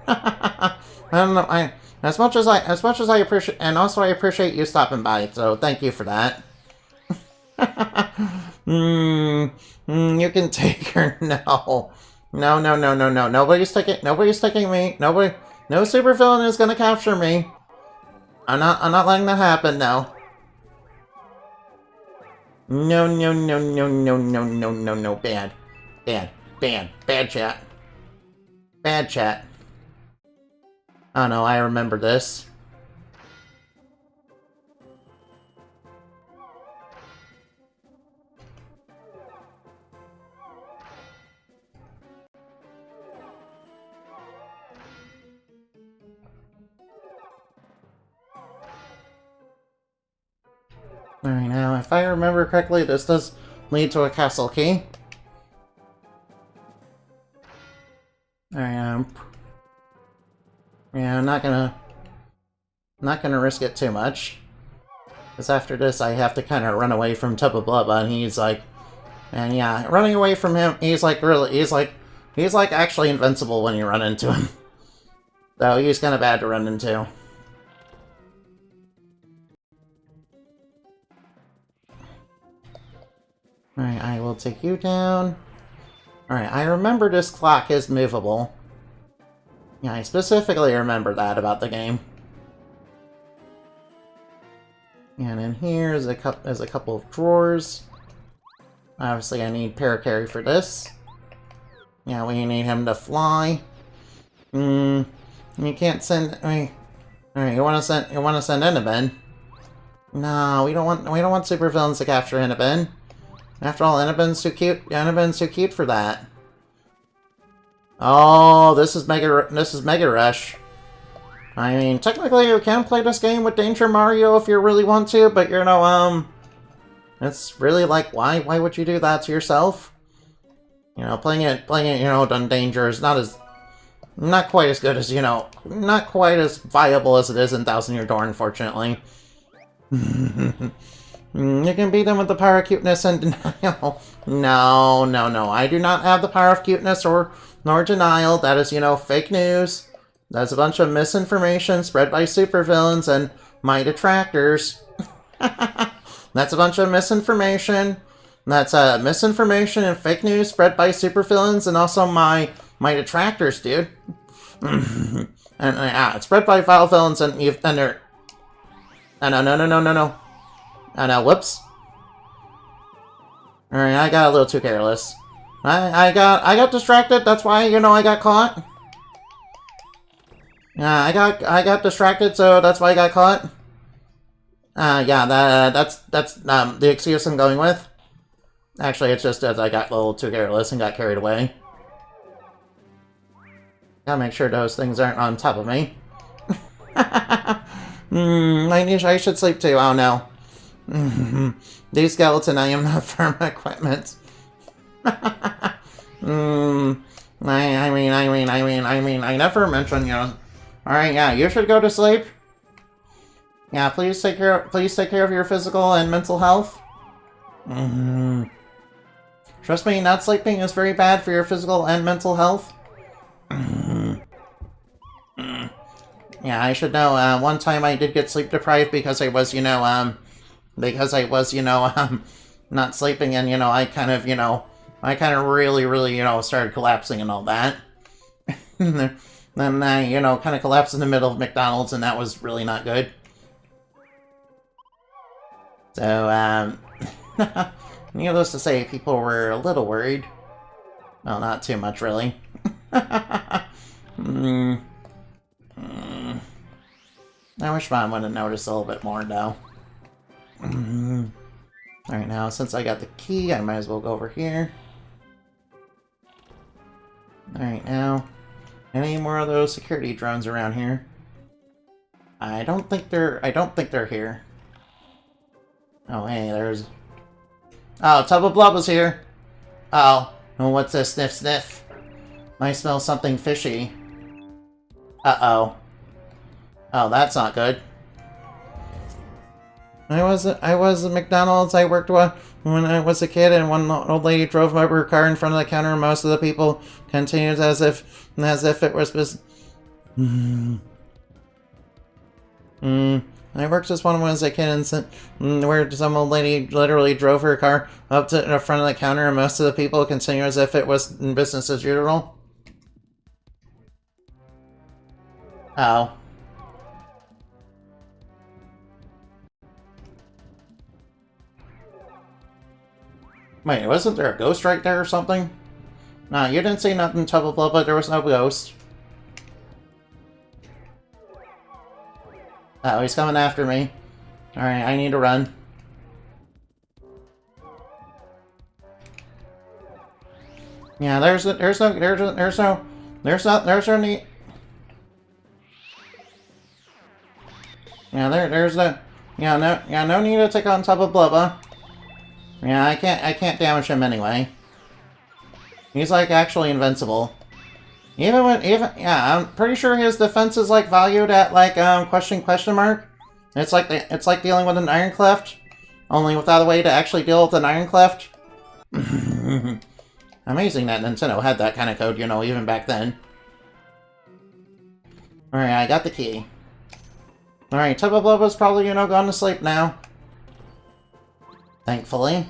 I don't know. As much as I appreciate, and also I appreciate you stopping by. So thank you for that. You can take her. No. Nobody's taking me. No supervillain is gonna capture me. I'm not letting that happen, no. No. Bad chat. Bad chat. Oh no, I remember this. Alright, now, if I remember correctly, this does lead to a castle key. Alright, yeah, I'm not gonna risk it too much. Because after this, I have to kind of run away from Tubba Blubba, and he's like... And yeah, running away from him, he's like actually invincible when you run into him. So he's kind of bad to run into. Alright, I will take you down. Alright, I remember this clock is movable. Yeah, I specifically remember that about the game. And in here is a couple of drawers. Obviously, I need Paracarry for this. Yeah, we need him to fly. You can't send. Alright, you want to send Inabin? No, we don't want supervillains to capture Inabin. After all, Inabin's too cute. Inabin's too cute for that. Oh, this is Mega Rush. I mean, technically you can play this game with Danger Mario if you really want to, but it's really like, why would you do that to yourself? Playing it, on Danger is not quite as good as, not quite as viable as it is in Thousand Year Door, unfortunately. You can beat them with the power of cuteness and denial. No. I do not have the power of cuteness nor denial. That is, fake news. That's a bunch of misinformation spread by supervillains and my detractors. That's a bunch of misinformation. That's misinformation and fake news spread by supervillains and also my detractors, dude. And it's spread by vile villains and they're... No. Oh no, whoops. Alright, I got a little too careless. I got distracted. That's why, you know, I got caught. Yeah, I got distracted, so that's why I got caught. Yeah, that's the excuse I'm going with. Actually, it's just as I got a little too careless and got carried away. Gotta make sure those things aren't on top of me. I should sleep too. Oh no. These skeleton, I am not firm equipment. I never mentioned, you know. Alright, yeah, you should go to sleep. Yeah, please take care of your physical and mental health. Trust me, not sleeping is very bad for your physical and mental health. Yeah, I should know. One time I did get sleep deprived because I was, not sleeping, and, I kind of really, started collapsing and all that. Then I, kind of collapsed in the middle of McDonald's, and that was really not good. So, needless to say, people were a little worried. Well, not too much, really. I wish Mom would have noticed a little bit more, though. Alright, now, since I got the key, I might as well go over here. Alright, now, any more of those security drones around here? I don't think they're here. Oh, hey, there's... Oh, Tubba Blubba's here! Oh, what's this? Sniff, sniff. I smell something fishy. Uh-oh. Oh, that's not good. I was at McDonald's. I worked when I was a kid, and one old lady drove over her car in front of the counter, and most of the people continued as if it was I worked as one when I was a kid, and where some old lady literally drove her car up to the front of the counter, and most of the people continued as if it was business as usual. Oh. Wait, wasn't there a ghost right there or something? Nah, you didn't see nothing, Tubba Blubba. There was no ghost. Oh, he's coming after me. Alright, I need to run. Yeah, there's no need. Yeah, no need to take on Tubba Blubba. Yeah, I can't damage him anyway. He's like actually invincible. Yeah, I'm pretty sure his defense is like valued at like question mark. It's like dealing with an iron cleft, only without a way to actually deal with an iron cleft. Amazing that Nintendo had that kind of code, even back then. Alright, I got the key. Alright, Tubba Blubba's probably, gone to sleep now. Thankfully.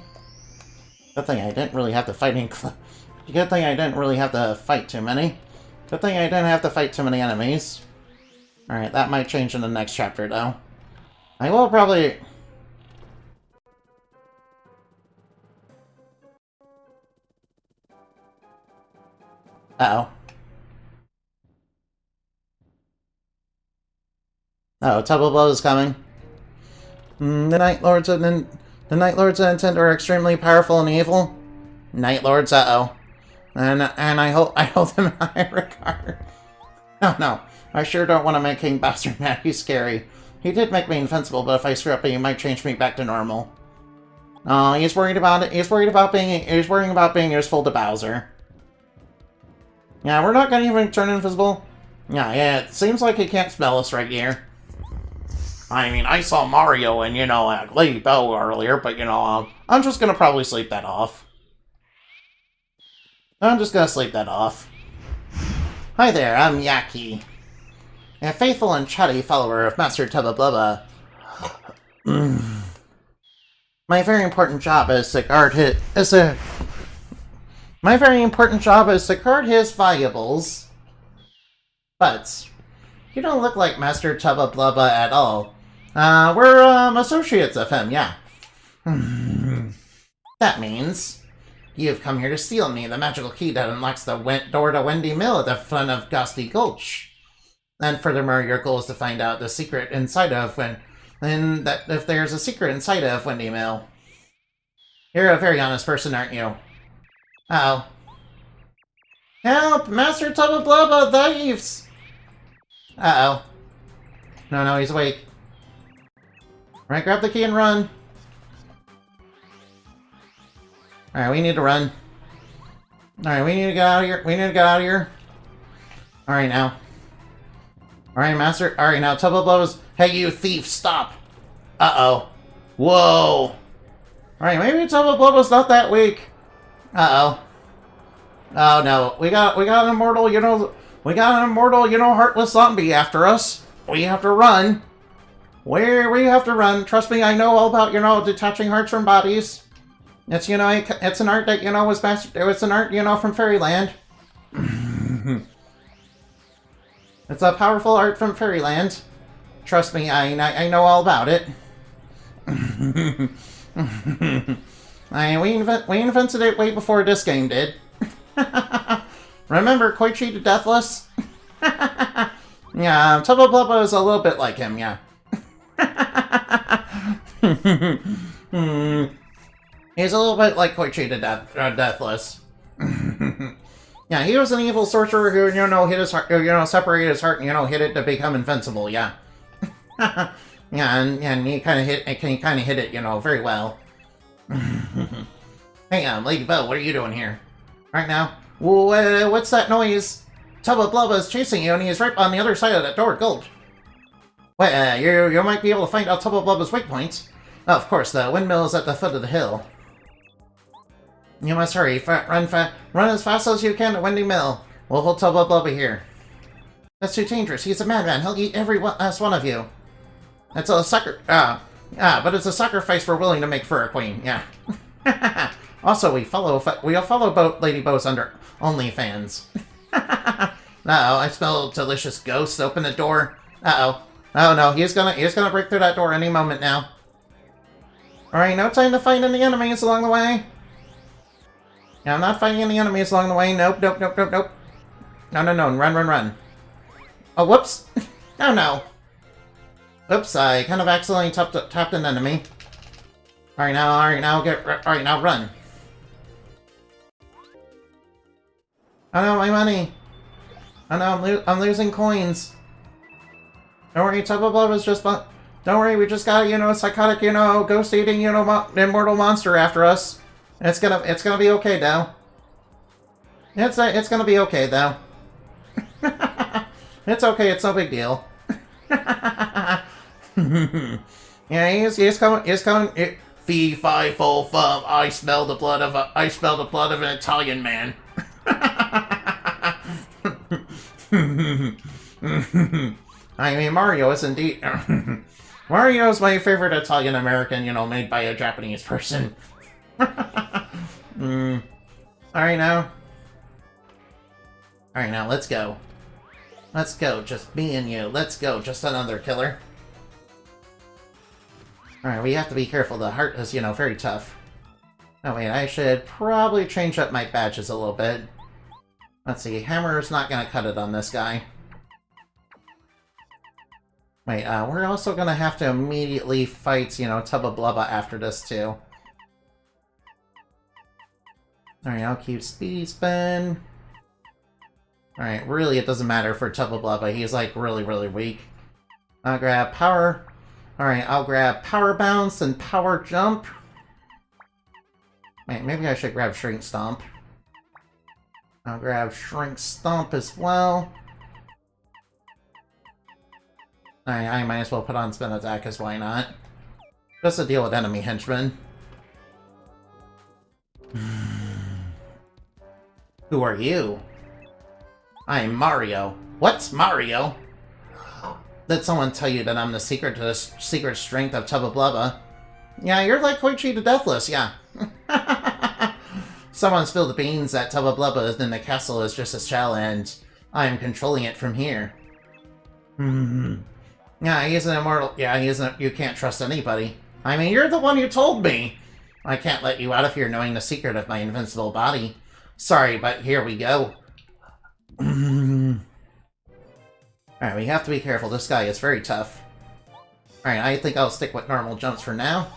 Good thing I didn't really have to fight Good thing I didn't really have to fight too many. Good thing I didn't have to fight too many enemies. Alright, that might change in the next chapter, though. I will probably... Uh-oh. Oh, Tubba Blubba is coming. The Night Lords of Nintendo are extremely powerful and evil. Night Lords, uh-oh. And I hold them in high regard. Oh no, I sure don't want to make King Bowser mad. He's scary. He did make me invincible, but if I screw up, he might change me back to normal. Oh, he's worried about it. He's worrying about being useful to Bowser. Yeah, we're not gonna even turn invisible. Yeah, it seems like he can't smell us right here. I mean, I saw Mario and, Lady Bell earlier, but, I'm just gonna probably sleep that off. I'm just gonna sleep that off. Hi there, I'm Yaki, a faithful and chatty follower of Master Tubba Blubba. My very important job is to guard his valuables. But you don't look like Master Tubba Blubba at all. We're associates of him, yeah. That means You've come here to steal me, the magical key that unlocks the door to Wendy Mill at the front of Ghostly Gulch. And furthermore, your goal is to find out the secret inside of if there's a secret inside of Wendy Mill. You're a very honest person, aren't you? Uh-oh. Help! Master Tubba Blubba thieves! Uh-oh. No, he's awake. Alright, grab the key and run. Alright, we need to run. Alright, we need to get out of here. Alright, now. Alright, Master. Alright, now Tubba Blubba's... Hey, you thief, stop! Uh-oh. Whoa! Alright, maybe Tubba Blubba's not that weak. Uh-oh. Oh, no. We got an immortal, heartless zombie after us. We have to run. We have to run. Trust me, I know all about, detaching hearts from bodies. It's, it's an art that, was mastered. It's an art, from Fairyland. It's a powerful art from Fairyland. Trust me, I know all about it. We invented it way before this game did. Remember Koichi the Deathless? Yeah, Tubba Blubba is a little bit like him, yeah. He's a little bit like Koichi the Deathless. Yeah, he was an evil sorcerer who, hit his heart, separated his heart and, hit it to become invincible, yeah. Yeah, and he kind of hit it, very well. Hey, Lady Bo, what are you doing here? Right now? What's that noise? Tubba Blubba is chasing you, and he is right on the other side of that door, Gold. Well, you might be able to find out Tubba Blubba's weak points. Oh, of course, the windmill is at the foot of the hill. You must hurry. Run as fast as you can to Wendy Mill. We'll hold Tubba Blubba here. That's too dangerous. He's a madman. He'll eat every last one of you. It's a but it's a sacrifice we're willing to make for a queen. Yeah. Also, we'll follow Lady Bo's under OnlyFans. Uh-oh, I smell a delicious ghost. Open the door. Uh-oh. Oh no, he's gonna break through that door any moment now. Alright, no time to fight any enemies along the way. Yeah, I'm not fighting any enemies along the way. Nope. No, run. Oh, whoops. Oh no. Oops, I kind of accidentally tapped an enemy. Alright, now run. Oh no, my money. Oh no, I'm losing coins. Don't worry, Tubba Blubba's just... Don't worry, we just got, a psychotic, ghost-eating, immortal monster after us. It's gonna be okay, though. It's gonna be okay, though. It's okay, it's no big deal. Yeah, he's coming. Fee, fi, fo, fum. I smell the blood of an Italian man. I mean, Mario is indeed... Mario is my favorite Italian American, made by a Japanese person. Alright now, let's go. Let's go, just me and you. Let's go, just another killer. Alright, we have to be careful. The heart is, very tough. Oh wait, I should probably change up my badges a little bit. Let's see, hammer's not gonna cut it on this guy. Wait, we're also gonna have to immediately fight, Tubba Blubba after this, too. Alright, I'll keep Speedy Spin. Alright, really it doesn't matter for Tubba Blubba. He's, really weak. I'll grab Power... Alright, I'll grab Power Bounce and Power Jump. Wait, maybe I should grab Shrink Stomp. I'll grab Shrink Stomp as well. I might as well put on Spin Attack, because why not? Just to deal with enemy henchmen. Who are you? I'm Mario. What's Mario? Did someone tell you that I'm the secret to the secret strength of Tubba Blubba? Yeah, you're like Koichi the Deathless, yeah. Someone spilled the beans that Tubba Blubba in the castle is just a shell, and I'm controlling it from here. Yeah, he's an immortal. Yeah, he isn't. You can't trust anybody. I mean, you're the one who told me. I can't let you out of here knowing the secret of my invincible body. Sorry, but here we go. Alright, we have to be careful. This guy is very tough. Alright, I think I'll stick with normal jumps for now.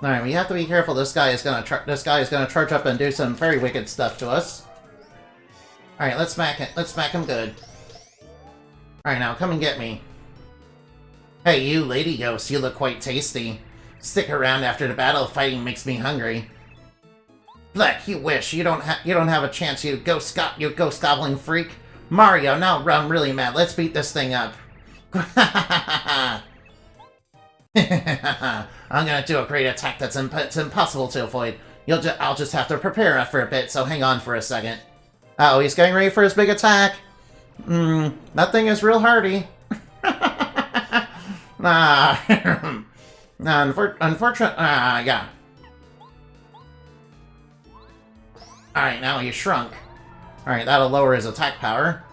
Alright, we have to be careful. This guy is gonna charge up and do some very wicked stuff to us. Alright, let's smack it. Let's smack him good. Alright, now come and get me. Hey, you lady ghost, you look quite tasty. Stick around after the battle. Fighting makes me hungry. Black, you wish. You don't have a chance, you ghost goblin freak. Mario, now I'm really mad. Let's beat this thing up. I'm gonna do a great attack that's impossible to avoid. I'll just have to prepare for a bit, so hang on for a second. Oh, he's getting ready for his big attack. That thing is real hardy. Yeah. Alright, now he's shrunk. Alright, that'll lower his attack power.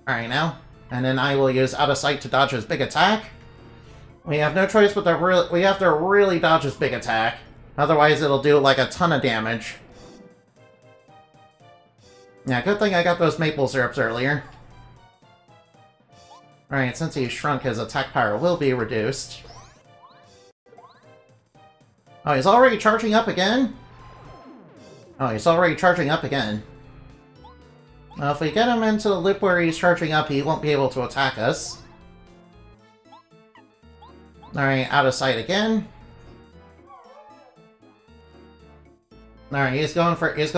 Alright, now. And then I will use Out of Sight to dodge his big attack. We have no choice but we have to really dodge his big attack. Otherwise, it'll do, like, a ton of damage. Yeah, good thing I got those maple syrups earlier. Alright, since he's shrunk, his attack power will be reduced. Oh, he's already charging up again? Oh, he's already charging up again. Well, if we get him into the loop where he's charging up, he won't be able to attack us. Alright, Out of Sight again. Alright, he's going for his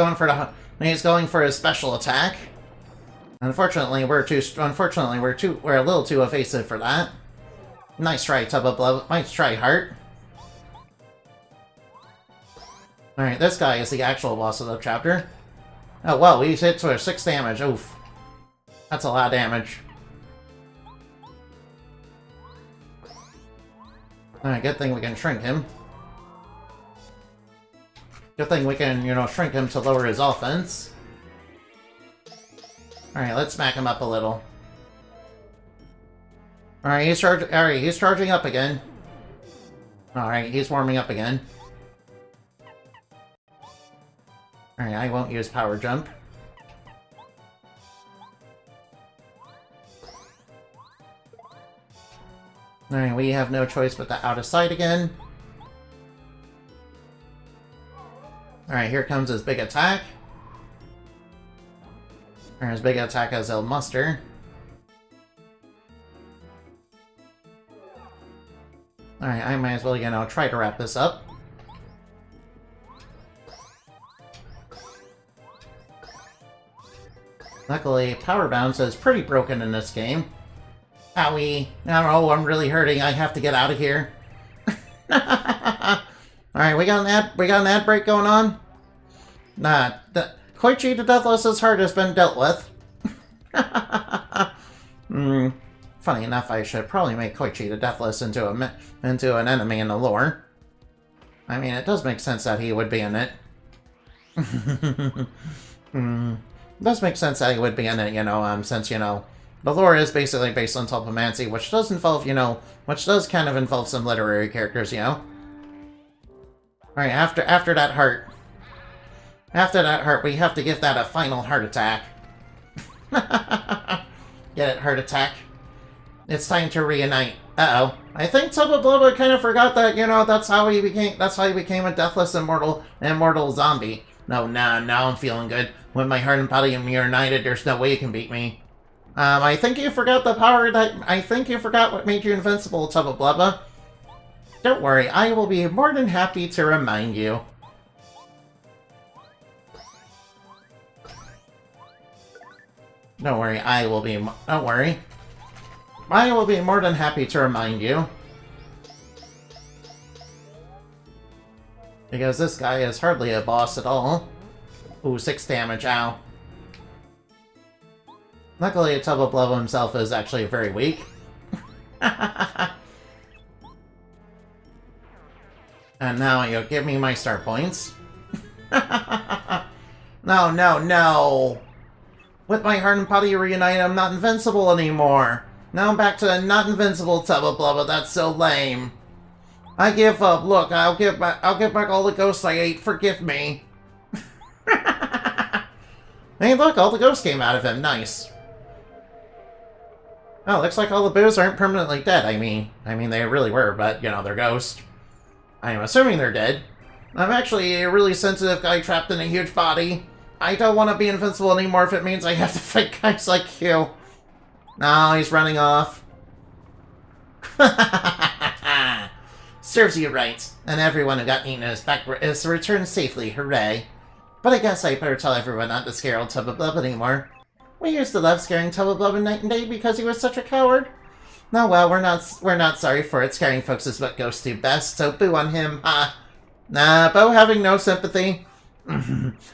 special attack. Unfortunately, we're a little too evasive for that. Nice try, Tubba Blubba. Nice try, Heart. Alright, this guy is the actual boss of the chapter. Oh, well, he's hit for 6 damage. Oof. That's a lot of damage. Alright, good thing we can shrink him. Good thing we can, shrink him to lower his offense. Alright, let's smack him up a little. Alright, he's charging up again. Alright, he's warming up again. Alright, I won't use Power Jump. Alright, we have no choice but to Out of Sight again. Alright, here comes his big attack. Or his big attack as El Muster. Alright, I might as well, try to wrap this up. Luckily, Power Bounce is pretty broken in this game. Owie. Oh, I'm really hurting. I have to get out of here. Alright, we got an ad break going on? Nah, Koichi the Deathless's heart has been dealt with. Funny enough, I should probably make Koichi the Deathless into an enemy in the lore. I mean, it does make sense that he would be in it. It does make sense that he would be in it, since, the lore is basically based on Tulpamancy, which does involve, which does kind of involve some literary characters, Alright, after that heart. After that heart, we have to give that a final heart attack. Get it, heart attack? It's time to reunite. Uh-oh. I think Tubba Blubba kind of forgot that, that's how he became a deathless immortal zombie. No, now I'm feeling good. When my heart and body are united, there's no way you can beat me. I think you forgot what made you invincible, Tubba Blubba. Don't worry, I will be more than happy to remind you. Don't worry, I will be more than happy to remind you. Because this guy is hardly a boss at all. Ooh, 6 damage, ow. Luckily, Tubba Blubba himself is actually very weak. And now you'll give me my star points. No! With my heart and body reunited, I'm not invincible anymore. Now I'm back to not invincible Tubba Blubba, that's so lame. I give up. Look, I'll give back all the ghosts I ate. Forgive me. Hey, look, all the ghosts came out of him. Nice. Oh, looks like all the boos aren't permanently dead. I mean, they really were, but, you know, they're ghosts. I'm assuming they're dead. I'm actually a really sensitive guy trapped in a huge body. I don't want to be invincible anymore if it means I have to fight guys like you. No, he's running off. Serves you right. And everyone who got eaten is returned safely. Hooray. But I guess I better tell everyone not to scare old Tubba Blubba anymore. We used to love scaring Tubba Blubba night and day because he was such a coward. No, well, we're not sorry for it. Scaring folks is what ghosts do best, so boo on him, ha. Nah, Bo having no sympathy.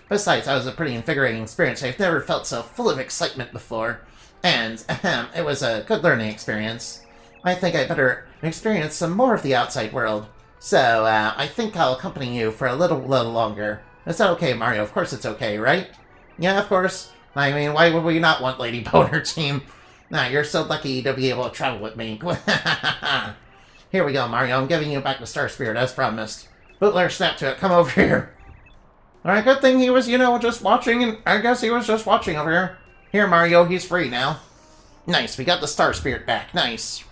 Besides, that was a pretty invigorating experience. I've never felt so full of excitement before. And, it was a good learning experience. I think I better experience some more of the outside world. So, I think I'll accompany you for a little longer. Is that okay, Mario? Of course it's okay, right? Yeah, of course. I mean, why would we not want Lady Bo on our team? Nah, you're so lucky to be able to travel with me. Here we go, Mario. I'm giving you back the Star Spirit, as promised. Bootler, snap to it. Come over here. Alright, good thing he was, you know, just watching, and I guess he was just watching over here. Here, Mario, he's free now. Nice, we got the Star Spirit back. Nice.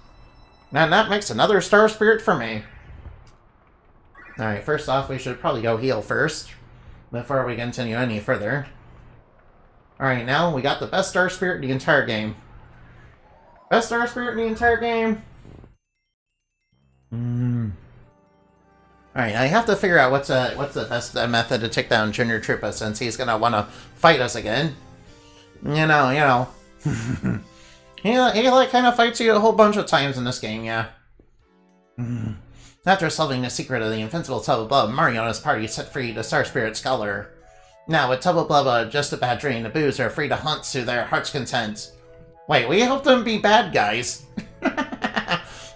And that makes another Star Spirit for me. Alright, first off, we should probably go heal first, before we continue any further. Alright, now we got the best Star Spirit in the entire game. Best Star Spirit in the entire game? Alright, I have to figure out what's the best method to take down Junior Troopa, since he's gonna want to fight us again. You know. he like kind of fights you a whole bunch of times in this game, yeah. After solving the secret of the invincible Tubba Blubba, Mario and his party set free the Star Spirit Scholar. Now, with Tubba Blubba just a bad dream, the boos are free to hunt to their heart's content. Wait, we helped them be bad guys.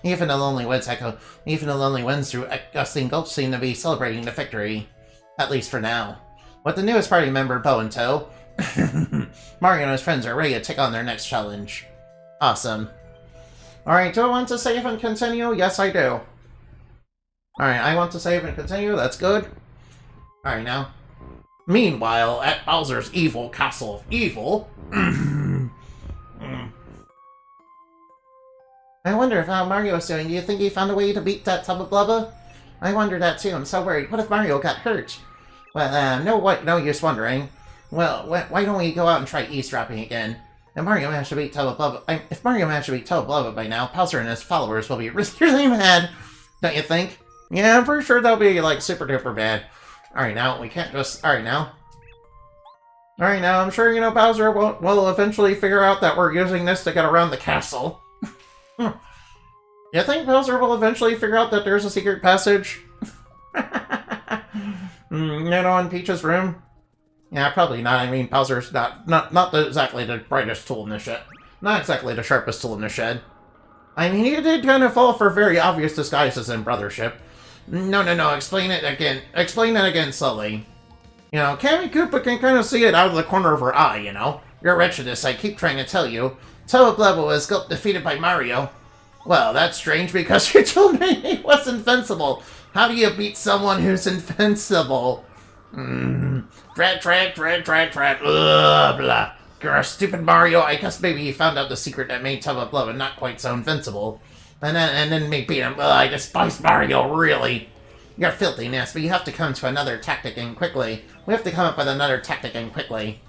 Even the lonely winds through Gusting Gulch seem to be celebrating the victory. At least for now. With the newest party member, Bo, in tow, Mario and his friends are ready to take on their next challenge. Awesome. Alright, do I want to save and continue? Yes, I do. Alright, I want to save and continue. That's good. Alright, now. Meanwhile, at Bowser's evil castle of evil... I wonder if how Mario is doing. Do you think he found a way to beat that Tubba Blubba? I wonder that too. I'm so worried. What if Mario got hurt? Well, no use wondering. Well, why don't we go out and try eavesdropping again? If Mario managed to beat Tubba Blubba by now, Bowser and his followers will be really mad. Don't you think? Yeah, I'm pretty sure they'll be, like, super duper bad. Alright, now, we can't just... Alright, now, I'm sure, you know, Bowser will eventually figure out that we're using this to get around the castle. You think Bowser will eventually figure out that there's a secret passage? You know, in Peach's room? Yeah, probably not. I mean, Bowser's not exactly the brightest tool in the shed. Not exactly the sharpest tool in the shed. I mean, he did kind of fall for very obvious disguises in Brothership. No, explain it again. Explain that again slowly. You know, Kammy Koopa can kind of see it out of the corner of her eye, you know? You're wretched, I keep trying to tell you. Tubba Blubba was defeated by Mario. Well, that's strange because you told me he was invincible. How do you beat someone who's invincible? Drat. Ugh, blah. You're a stupid Mario. I guess maybe he found out the secret that made Tubba Blubba not quite so invincible. And then me beat him. Ugh, I despise Mario, really. You're filthy, nasty. You have to come to another tactic and quickly. We have to come up with another tactic and quickly.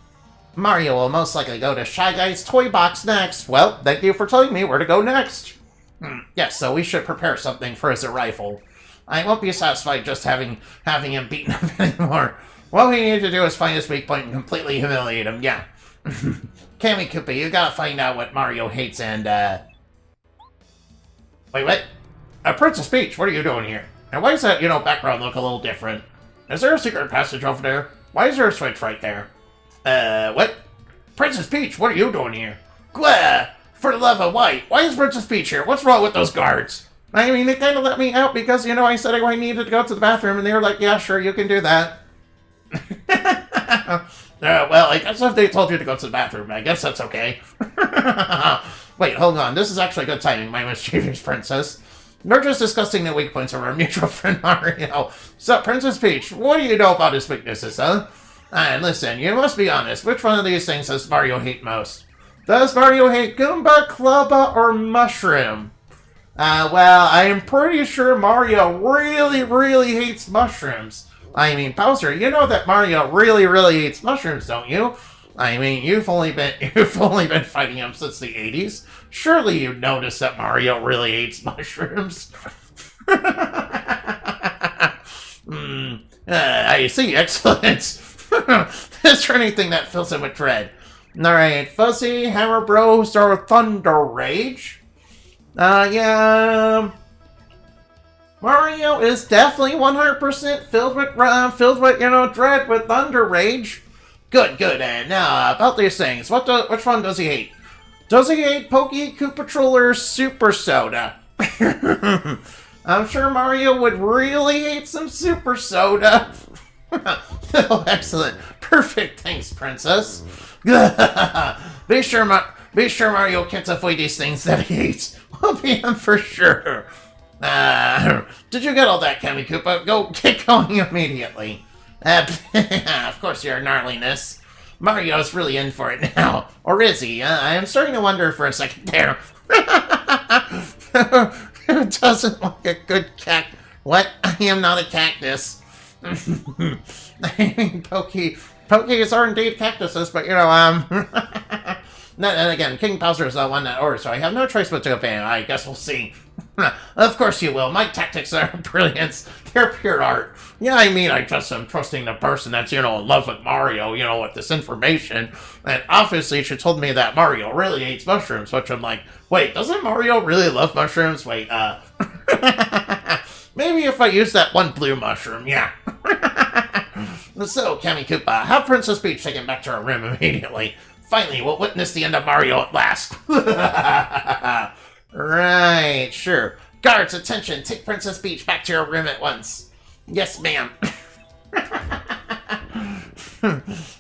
Mario will most likely go to Shy Guy's toy box next. Well, thank you for telling me where to go next. Yes, so we should prepare something for his arrival. I won't be satisfied just having him beaten up anymore. What we need to do is find his weak point and completely humiliate him, yeah. Kammy Koopa, you gotta find out what Mario hates and, Wait, what? Princess Peach, what are you doing here? And why does that, you know, background look a little different? Is there a secret passage over there? Why is there a switch right there? What? Princess Peach, what are you doing here? Gah! For the love of white, why is Princess Peach here? What's wrong with those guards? I mean, they kind of let me out because, you know, I said I needed to go to the bathroom, and they were like, yeah, sure, you can do that. Well, I guess if they told you to go to the bathroom, I guess that's okay. Wait, hold on. This is actually good timing, my mischievous princess. They're just discussing the weak points of our mutual friend Mario. So, Princess Peach, what do you know about his weaknesses, huh? And listen, you must be honest. Which one of these things does Mario hate most? Does Mario hate Goomba, Clubba, or Mushroom? Well, I am pretty sure Mario really hates mushrooms. I mean, Bowser, you know that Mario really hates mushrooms, don't you? I mean, you've only been fighting him since the 80s. Surely you've noticed that Mario really hates mushrooms. I see, excellent. Is there anything that fills him with dread? Alright, Fuzzy, Hammer Bros, or Thunder Rage? Yeah. Mario is definitely 100% filled with, dread with Thunder Rage. Good. And now, about these things, which one does he hate? Does he hate Pokey, Koopa Troll, or Super Soda? I'm sure Mario would really hate some Super Soda. Oh, excellent. Perfect. Thanks, Princess. Be sure Mario can't avoid these things that he hates. We'll be him for sure. Did you get all that, Kammy Koopa? Go get going immediately. Of course, your gnarliness. Mario's really in for it now. Or is he? I'm starting to wonder for a second there. Who doesn't like a good cat? What? I am not a cactus. I mean, Pokies are indeed cactuses, but and again, King Bowser is the one that orders, so I have no choice but to obey him. I guess we'll see. Of course you will. My tactics are brilliant. They're pure art. Yeah, I mean, I just am trusting the person that's, in love with Mario, with this information. And obviously she told me that Mario really hates mushrooms, which I'm like, wait, doesn't Mario really love mushrooms? Wait, maybe if I use that one blue mushroom, yeah. So, Kammy Koopa, have Princess Peach taken back to her room immediately. Finally, we'll witness the end of Mario at last. Right, sure. Guards, attention, take Princess Peach back to her room at once. Yes, ma'am.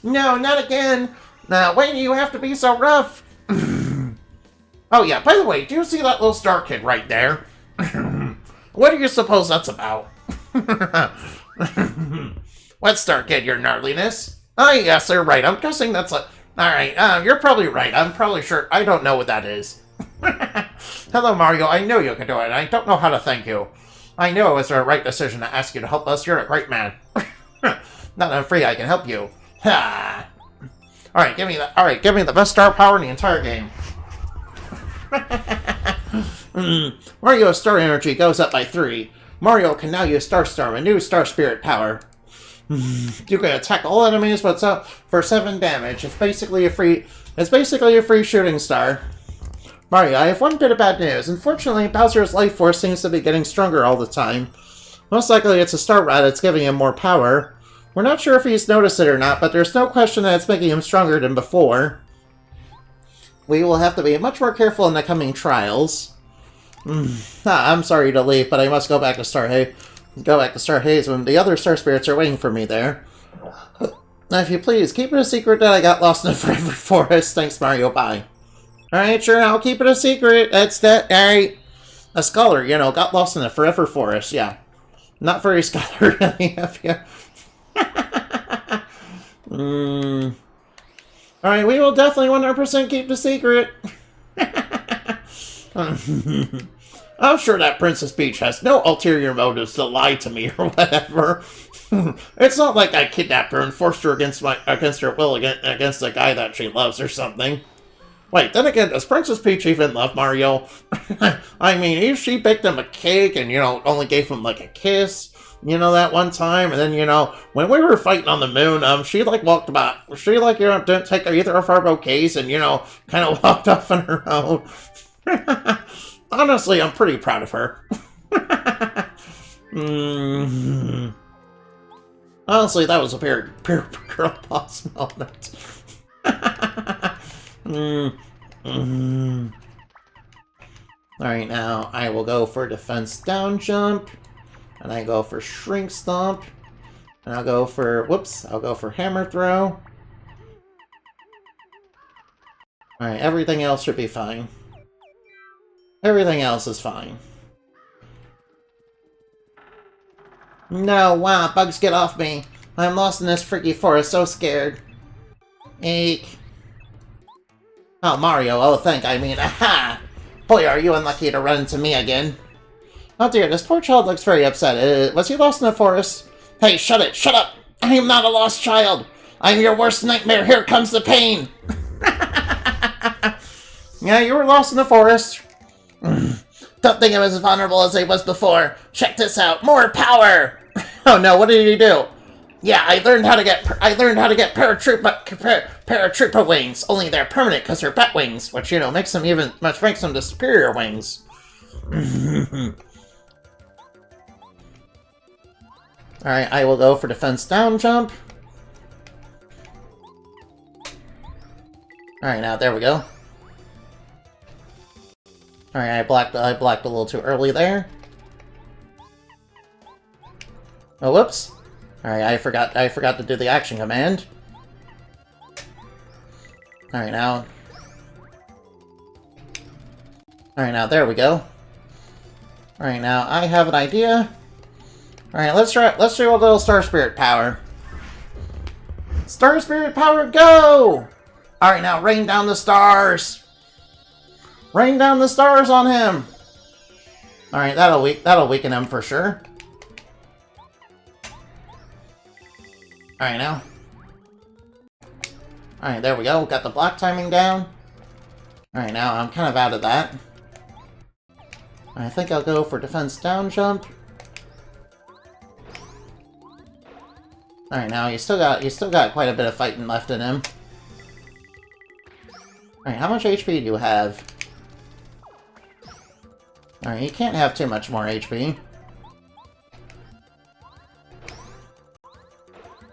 No, not again. Why do you have to be so rough? Oh yeah, by the way, do you see that little star kid right there? What do you suppose that's about? What star kid, your gnarliness? Oh yes, you're right. I'm guessing that's a... Alright, you're probably right. I'm probably sure. I don't know what that is. Hello, Mario. I know you can do it. I don't know how to thank you. I know it was the right decision to ask you to help us. You're a great man. Now that I'm free, I can help you. Ha! Alright, give me the best star power in the entire game. Mario's star energy goes up by 3. Mario can now use Star Storm, a new Star Spirit power. You can attack all enemies for 7 damage. It's basically a free shooting star. Mario, I have one bit of bad news. Unfortunately, Bowser's life force seems to be getting stronger all the time. Most likely it's a star rod that's giving him more power. We're not sure if he's noticed it or not, but there's no question that it's making him stronger than before. We will have to be much more careful in the coming trials. I'm sorry to leave, but I must go back to Star Haze when the other Star Spirits are waiting for me there. Now, if you please, keep it a secret that I got lost in the Forever Forest. Thanks, Mario. Bye. Alright, sure, I'll keep it a secret. That's that. Alright. A scholar, got lost in the Forever Forest. Yeah. Not very scholarly of you. Alright, we will definitely 100% keep the secret. I'm sure that Princess Peach has no ulterior motives to lie to me or whatever. It's not like I kidnapped her and forced her against her will against a guy that she loves or something. Wait, then again, does Princess Peach even love Mario? I mean, if she baked him a cake and, only gave him, like, a kiss, that one time, and then, when we were fighting on the moon, she, walked about, she, didn't take either of our bouquets and, kind of walked off on her own. Honestly, I'm pretty proud of her. Honestly, that was a pure girl boss moment. Alright, now I will go for defense down jump. And I go for shrink stomp. And I'll go for hammer throw. Alright, everything else should be fine. Everything else is fine. No, wow, bugs, get off me. I'm lost in this freaky forest, so scared. Eek. Oh, Mario, aha! Boy, are you unlucky to run into me again. Oh dear, this poor child looks very upset. Was he lost in the forest? Hey, shut it! Shut up! I am not a lost child! I'm your worst nightmare! Here comes the pain! Yeah, you were lost in the forest. Don't think I'm as vulnerable as I was before. Check this out. More power! Oh no, what did he do? Yeah, I learned how to get paratroopa wings. Only they're permanent because they're bat wings, which makes them the superior wings. Alright, I will go for defense down jump. Alright, now there we go. Alright, I blocked a little too early there. Oh, whoops. Alright, I forgot to do the action command. Alright, now. Alright, now there we go. Alright, now I have an idea. Alright, let's do a little Star Spirit power. Star Spirit power, go! Alright, now rain down the stars! Rain down the stars on him! Alright, that'll weaken him for sure. Alright, now. Alright, there we go. Got the block timing down. Alright, now I'm kind of out of that. I think I'll go for defense down jump. Alright, now you still got quite a bit of fighting left in him. Alright, how much HP do you have? Alright, you can't have too much more HP.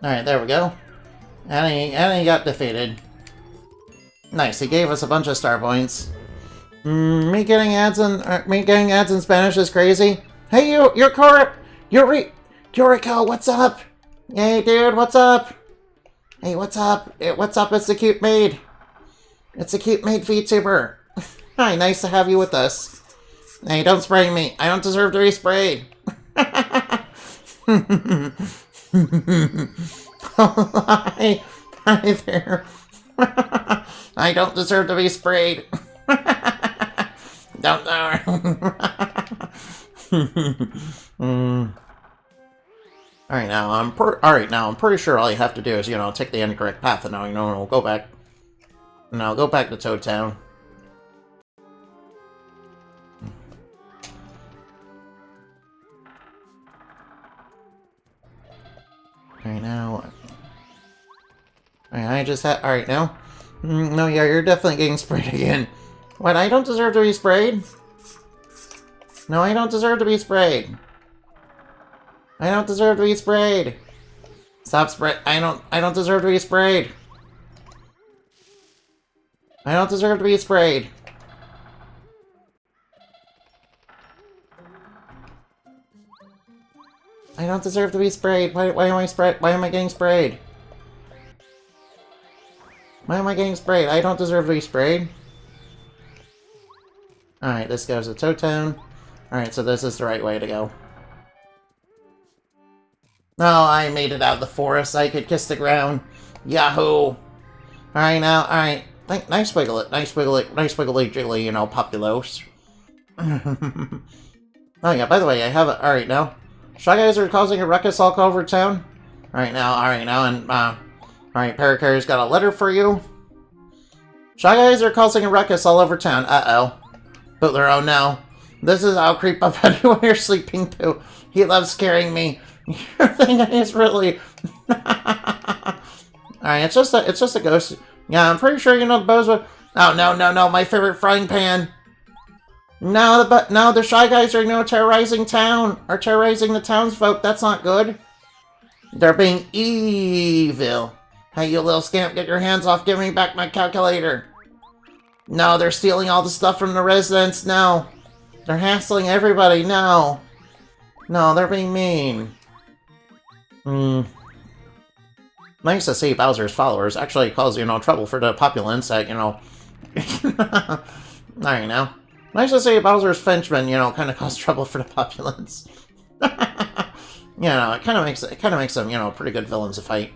Alright, there we go. And he got defeated. Nice, he gave us a bunch of star points. Me getting ads in Spanish is crazy. Hey, Yuriko, what's up? Hey, dude, what's up? Hey, what's up? What's up? It's the cute maid. It's a cute maid VTuber. Hi, nice to have you with us. Hey, don't spray me. I don't deserve to be sprayed. Hi there. I don't deserve to be sprayed. Don't know. Alright, now I'm pretty sure all you have to do is, take the incorrect path, and now, we'll go back. No, go back to Toad Town. Alright, now. Alright, now. No, yeah, you're definitely getting sprayed again. What, I don't deserve to be sprayed? No, I don't deserve to be sprayed. I don't deserve to be sprayed. Stop spray. I don't deserve to be sprayed. I don't deserve to be sprayed. I don't deserve to be sprayed. Why am I sprayed? Why am I getting sprayed? Why am I getting sprayed? I don't deserve to be sprayed. Alright, this goes to Toad Town. Alright, so this is the right way to go. Oh, I made it out of the forest. I could kiss the ground. Yahoo! Alright, now, alright. Nice wiggly, jiggly, populos. Oh yeah, by the way, I have a... Alright, now. Shy Guys are causing a ruckus all over town. Alright, now, and, alright, Parakarry's got a letter for you. Shy Guys are causing a ruckus all over town. Uh-oh. Bootler, oh no. This is I'll creep up on you when you're sleeping too. He loves scaring me. Your thing is really... Alright, it's just a ghost. Yeah, I'm pretty sure you know the Bozo. Oh, no, my favorite frying pan. No, the Shy Guys are terrorizing town. Or terrorizing the townsfolk. That's not good. They're being evil. Hey, you little scamp, get your hands off. Give me back my calculator. No, they're stealing all the stuff from the residents. No. They're hassling everybody. No. No, they're being mean. Nice to see Bowser's followers actually cause, trouble for the populace that, Alright, now. Nice to see Bowser's henchmen, kind of cause trouble for the populace. You know, it kind of makes them, you know, pretty good villains to fight.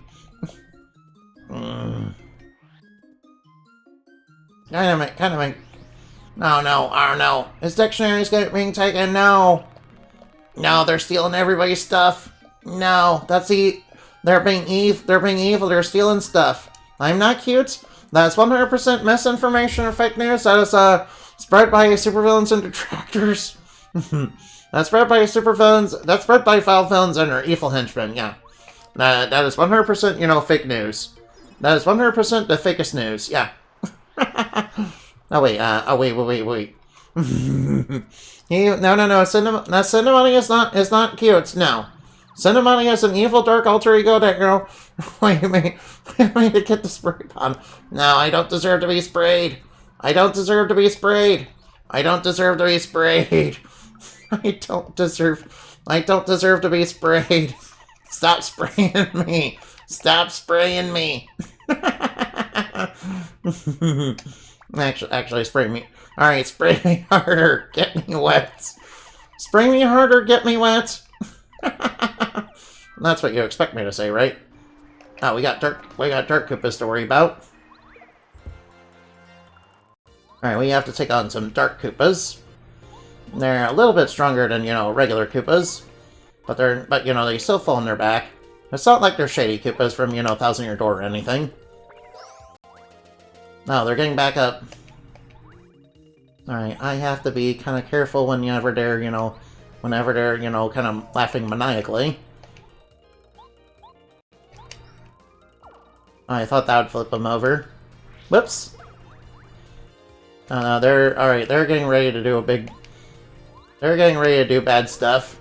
Kind of make. No, no, oh no! His dictionary's being taken. No, no, they're stealing everybody's stuff. No, they're being evil. They're stealing stuff. I'm not cute. That's 100% misinformation or fake news. That is spread by supervillains and detractors. That's spread by supervillains. That's spread by foul villains and their evil henchmen. Yeah, that is 100%, you know, fake news. That is 100% the fakest news. Yeah. Oh wait. Wait. No. Cinnamoni is not cute. No. Cinnamoni is an evil dark alter ego that, you know, wait a minute to get the spray on. No, I don't deserve to be sprayed. I don't deserve to be sprayed. I don't deserve to be sprayed. I don't deserve to be sprayed. Stop spraying me. Stop spraying me. Actually, spray me. Alright, spray me harder. Get me wet. Spray me harder, get me wet. That's what you expect me to say, right? Oh, we got Dark Koopas to worry about. Alright, we have to take on some Dark Koopas. They're a little bit stronger than, you know, regular Koopas. But you know, they still fall on their back. It's not like they're shady Koopas from, you know, Thousand Year Door or anything. No, they're getting back up. Alright, I have to be kind of careful whenever they're, you know, kind of laughing maniacally. I thought that would flip them over. Whoops. They're getting ready to do they're getting ready to do bad stuff.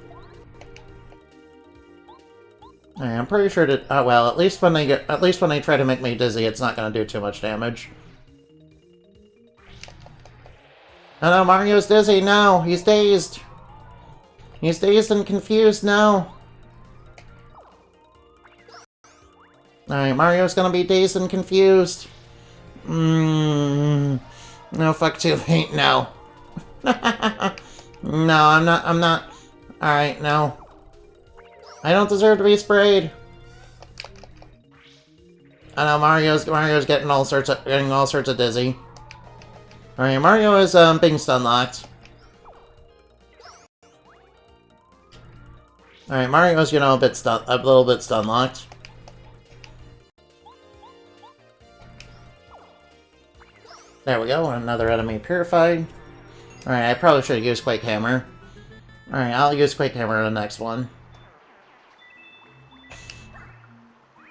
I'm pretty sure that, oh well, at least when they try to make me dizzy, it's not going to do too much damage. Oh no, Mario's dizzy, no, he's dazed. He's dazed and confused, no. Alright, Mario's gonna be dazed and confused. No, fuck, too late, no. No, I'm not. Alright, no. I don't deserve to be sprayed. I know Mario's getting all sorts of dizzy. Alright, Mario is being stun locked. Alright, Mario's, you know, a little bit stun locked. There we go, another enemy purified. Alright, I probably should have used Quake Hammer. Alright, I'll use Quake Hammer in the next one.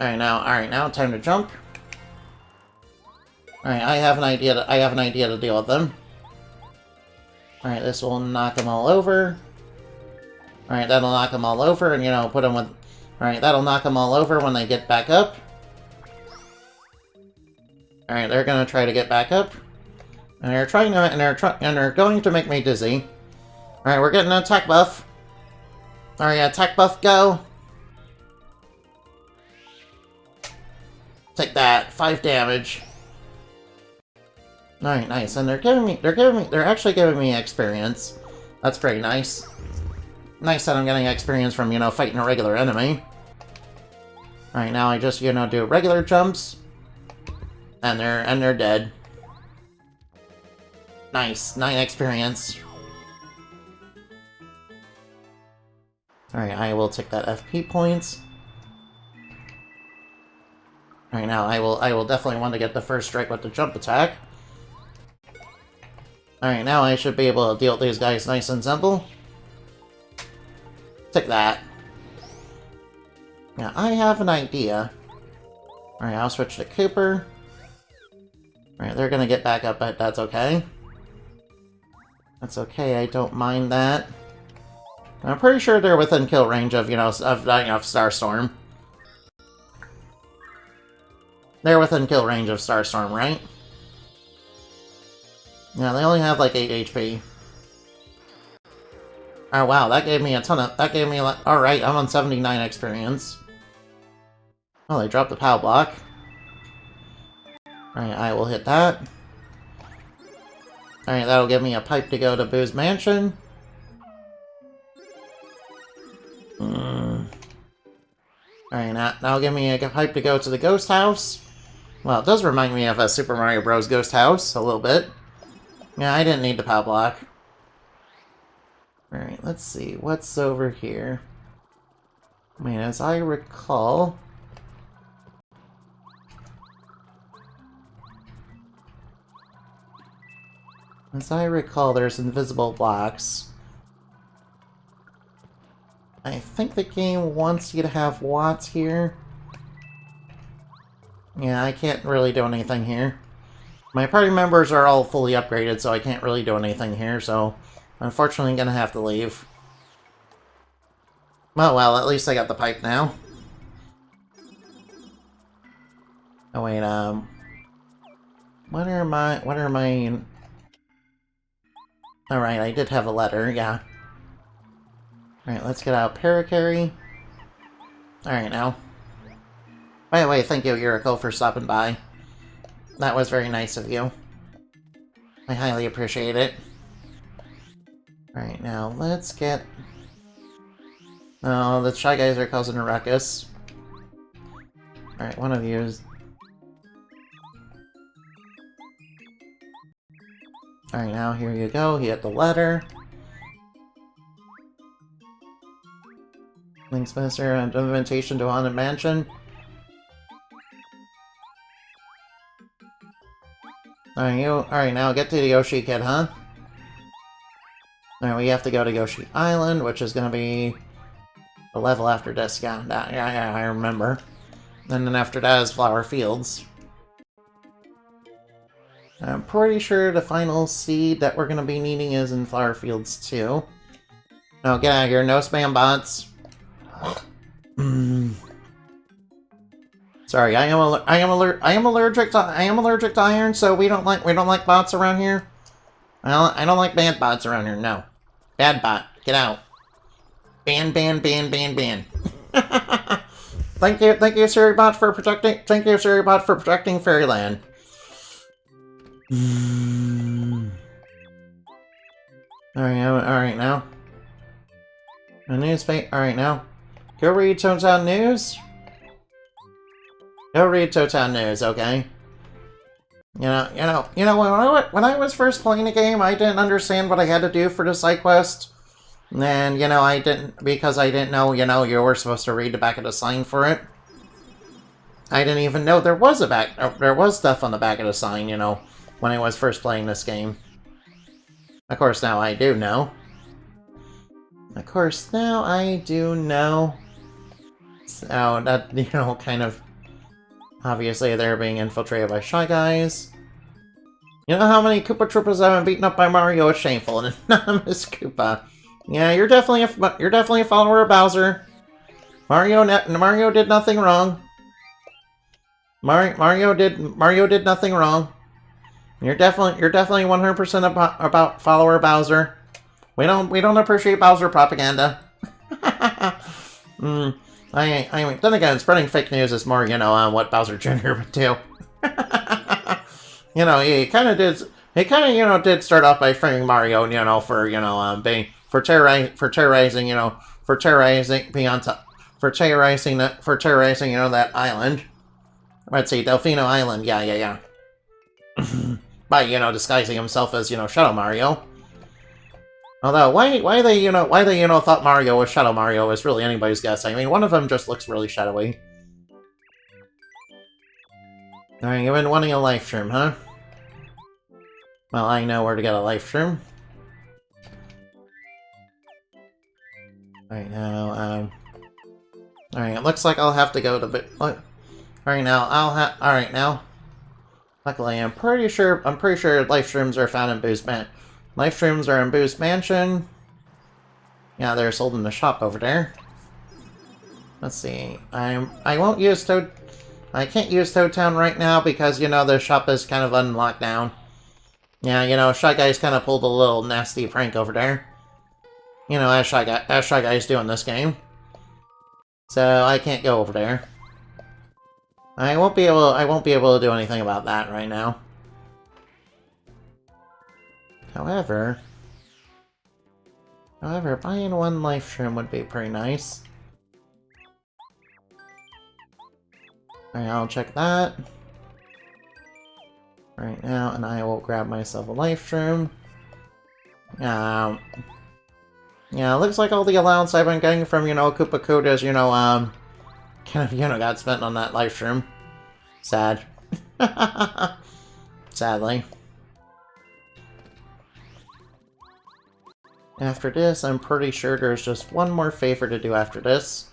Alright, now time to jump. Alright, I have an idea to deal with them. Alright, this will knock them all over. Alright, that'll knock them all over, and, you know, put them with... Alright, that'll knock them all over when they get back up. Alright, they're gonna try to get back up. And they're going to make me dizzy. Alright, we're getting an attack buff. Alright, attack buff, go! Take that, 5 damage. Alright, nice. And they're actually giving me experience. That's pretty nice. Nice that I'm getting experience from, you know, fighting a regular enemy. Alright, now I just, you know, do regular jumps. And they're dead. Nice, 9 experience. Alright, I will take that FP points. Alright, now I will definitely want to get the first strike with the jump attack. Alright, now I should be able to deal with these guys nice and simple. Take that. Now, I have an idea. Alright, I'll switch to Cooper. Alright, they're gonna get back up, but that's okay. That's okay, I don't mind that. I'm pretty sure they're within kill range of, Starstorm. They're within kill range of Starstorm, right? Yeah, they only have like 8 HP. Oh wow, that gave me a ton of... Alright, I'm on 79 experience. Oh, they dropped the POW block. Alright, I will hit that. Alright, that'll give me a pipe to go to Boo's Mansion. Alright, now give me a hype to go to the ghost house. Well, it does remind me of a Super Mario Bros. Ghost house, a little bit. Yeah, I didn't need the power block. Alright, let's see. What's over here? I mean, as I recall... there's invisible blocks. I think the game wants you to have watts here. Yeah, I can't really do anything here. My party members are all fully upgraded, so I can't really do anything here, so... Unfortunately, I'm gonna have to leave. Well, at least I got the pipe now. Oh, wait, What are my... Alright, I did have a letter, yeah. Alright, let's get out Paracarry. Alright, now. By the way, thank you, Yuriko, for stopping by. That was very nice of you. I highly appreciate it. Alright, now, let's get... Oh, the Shy Guys are causing a ruckus. Alright, one of you is... Alright, now here you go. He had the letter. Thanks, Mister. An invitation to Haunted Mansion. Alright, now get to the Yoshi Kid, huh? Alright, we have to go to Yoshi Island, which is gonna be the level after this. Yeah, I remember. And then after that is Flower Fields. I'm pretty sure the final seed that we're gonna be needing is in Flower Fields too. No, get out of here! No spam bots. Sorry, I am allergic to iron, so we don't like bots around here. I don't like bad bots around here. No, bad bot, get out. Ban. Thank you, Suribot, for protecting. Thank you, Suribot, for protecting Fairyland. Alright now. A newspaper. Alright now. Go read Toontown News. Go read Toontown News, okay? When I was first playing the game, I didn't understand what I had to do for the side quest. And, I didn't, because I didn't know, you were supposed to read the back of the sign for it. I didn't even know there was stuff on the back of the sign, when I was first playing this game. Of course, now I do know. So, that, kind of... Obviously, they're being infiltrated by Shy Guys. You know how many Koopa Troopas have been beaten up by Mario? It's shameful. And anonymous Koopa. Yeah, you're definitely a follower of Bowser. Mario did nothing wrong. Mario did nothing wrong. You're definitely 100% about follower Bowser. We don't appreciate Bowser propaganda. Then again, spreading fake news is more, on what Bowser Jr. would do. He kind of did start off by framing Mario, for terrorizing that island. Let's see, Delfino Island, yeah. By, disguising himself as, Shadow Mario. Although, why they thought Mario was Shadow Mario is really anybody's guess. I mean, one of them just looks really shadowy. Alright, you've been wanting a life shroom, huh? Well, I know where to get a life shroom. Alright, now, Alright, it looks like I'll have to go to... Alright, now. Luckily, I'm pretty sure life shrooms are found in Boo's Mansion. Life shrooms are in Boo's Mansion. Yeah, they're sold in the shop over there. Let's see. I can't use Toad Town right now because, the shop is kind of unlocked down. Yeah, Shy Guys kind of pulled a little nasty prank over there. As Shy Guys do in this game. So I can't go over there. I won't be able to do anything about that right now. However, buying one life shroom would be pretty nice. Alright, I'll check that. Right now, and I will grab myself a life shroom. Yeah, it looks like all the allowance I've been getting from, Koopa Koodas, kind of, got spent on that life shroom. Sad. Sadly. After this, I'm pretty sure there's just one more favor to do after this.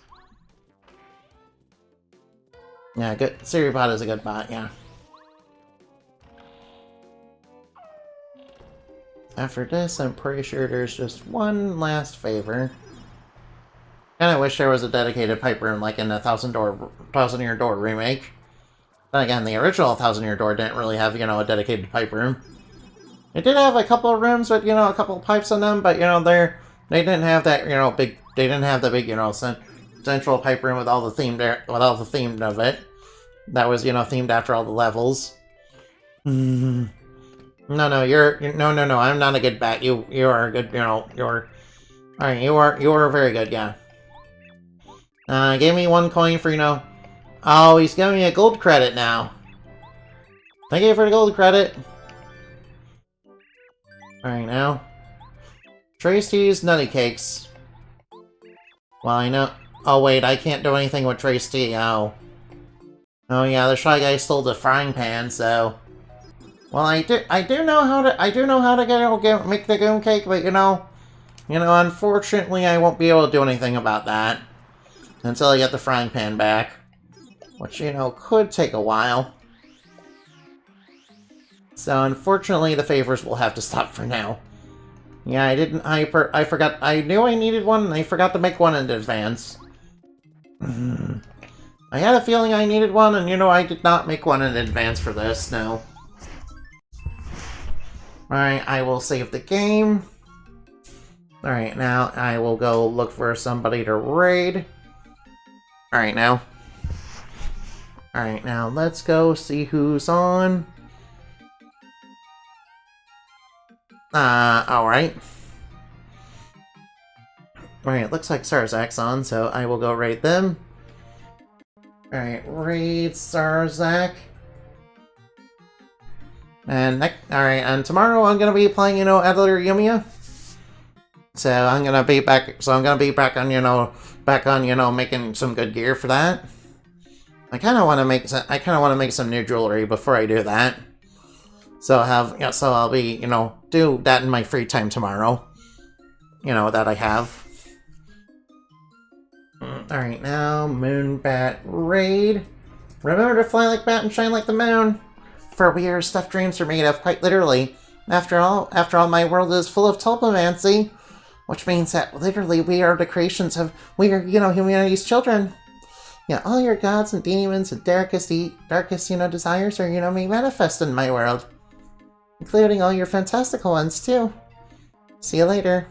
Yeah, good. Siribot is a good bot, yeah. After this, I'm pretty sure there's just one last favor. And I wish there was a dedicated pipe room like in the Thousand Year Door remake. Then again, the original Thousand Year Door didn't really have, a dedicated pipe room. It did have a couple of rooms with, a couple of pipes in them, but, they didn't have that, they didn't have the big, central pipe room with all the themed of it. That was, themed after all the levels. No, no, I'm not a good bat. You are a good, alright, you are very good, yeah. Gave me 1 coin for, oh, he's giving me a gold credit now. Thank you for the gold credit. Alright, now. Tracy's Nutty Cakes. Well, I know. Oh, wait, I can't do anything with Tracy. Oh. Oh, yeah, the Shy Guy stole the frying pan, so. Well, I do know how to make the goon cake, but unfortunately, I won't be able to do anything about that until I get the frying pan back, which could take a while. So unfortunately, the favors will have to stop for now. Yeah, I forgot. I knew I needed one, and I forgot to make one in advance. I had a feeling I needed one, and I did not make one in advance for this. No. Alright, I will save the game. Alright, now I will go look for somebody to raid. Alright, now. Alright, now let's go see who's on. Alright. Alright, looks like Sarzak's on, so I will go raid them. Alright, raid Sarzak. And alright, and tomorrow I'm gonna be playing, Adler Yumiya. So I'm gonna be back on, making some good gear for that. I kinda wanna make some new jewelry before I do that. So I'll be, do that in my free time tomorrow. That I have. Alright, now, Moonbat Raid. Remember to fly like bat and shine like the moon. For we are stuff dreams are made of, quite literally. After all, my world is full of tulpamancy. Which means that, literally, we are humanity's children. Yeah, all your gods and demons and darkest, desires are, being manifested in my world. Including all your fantastical ones, too. See you later.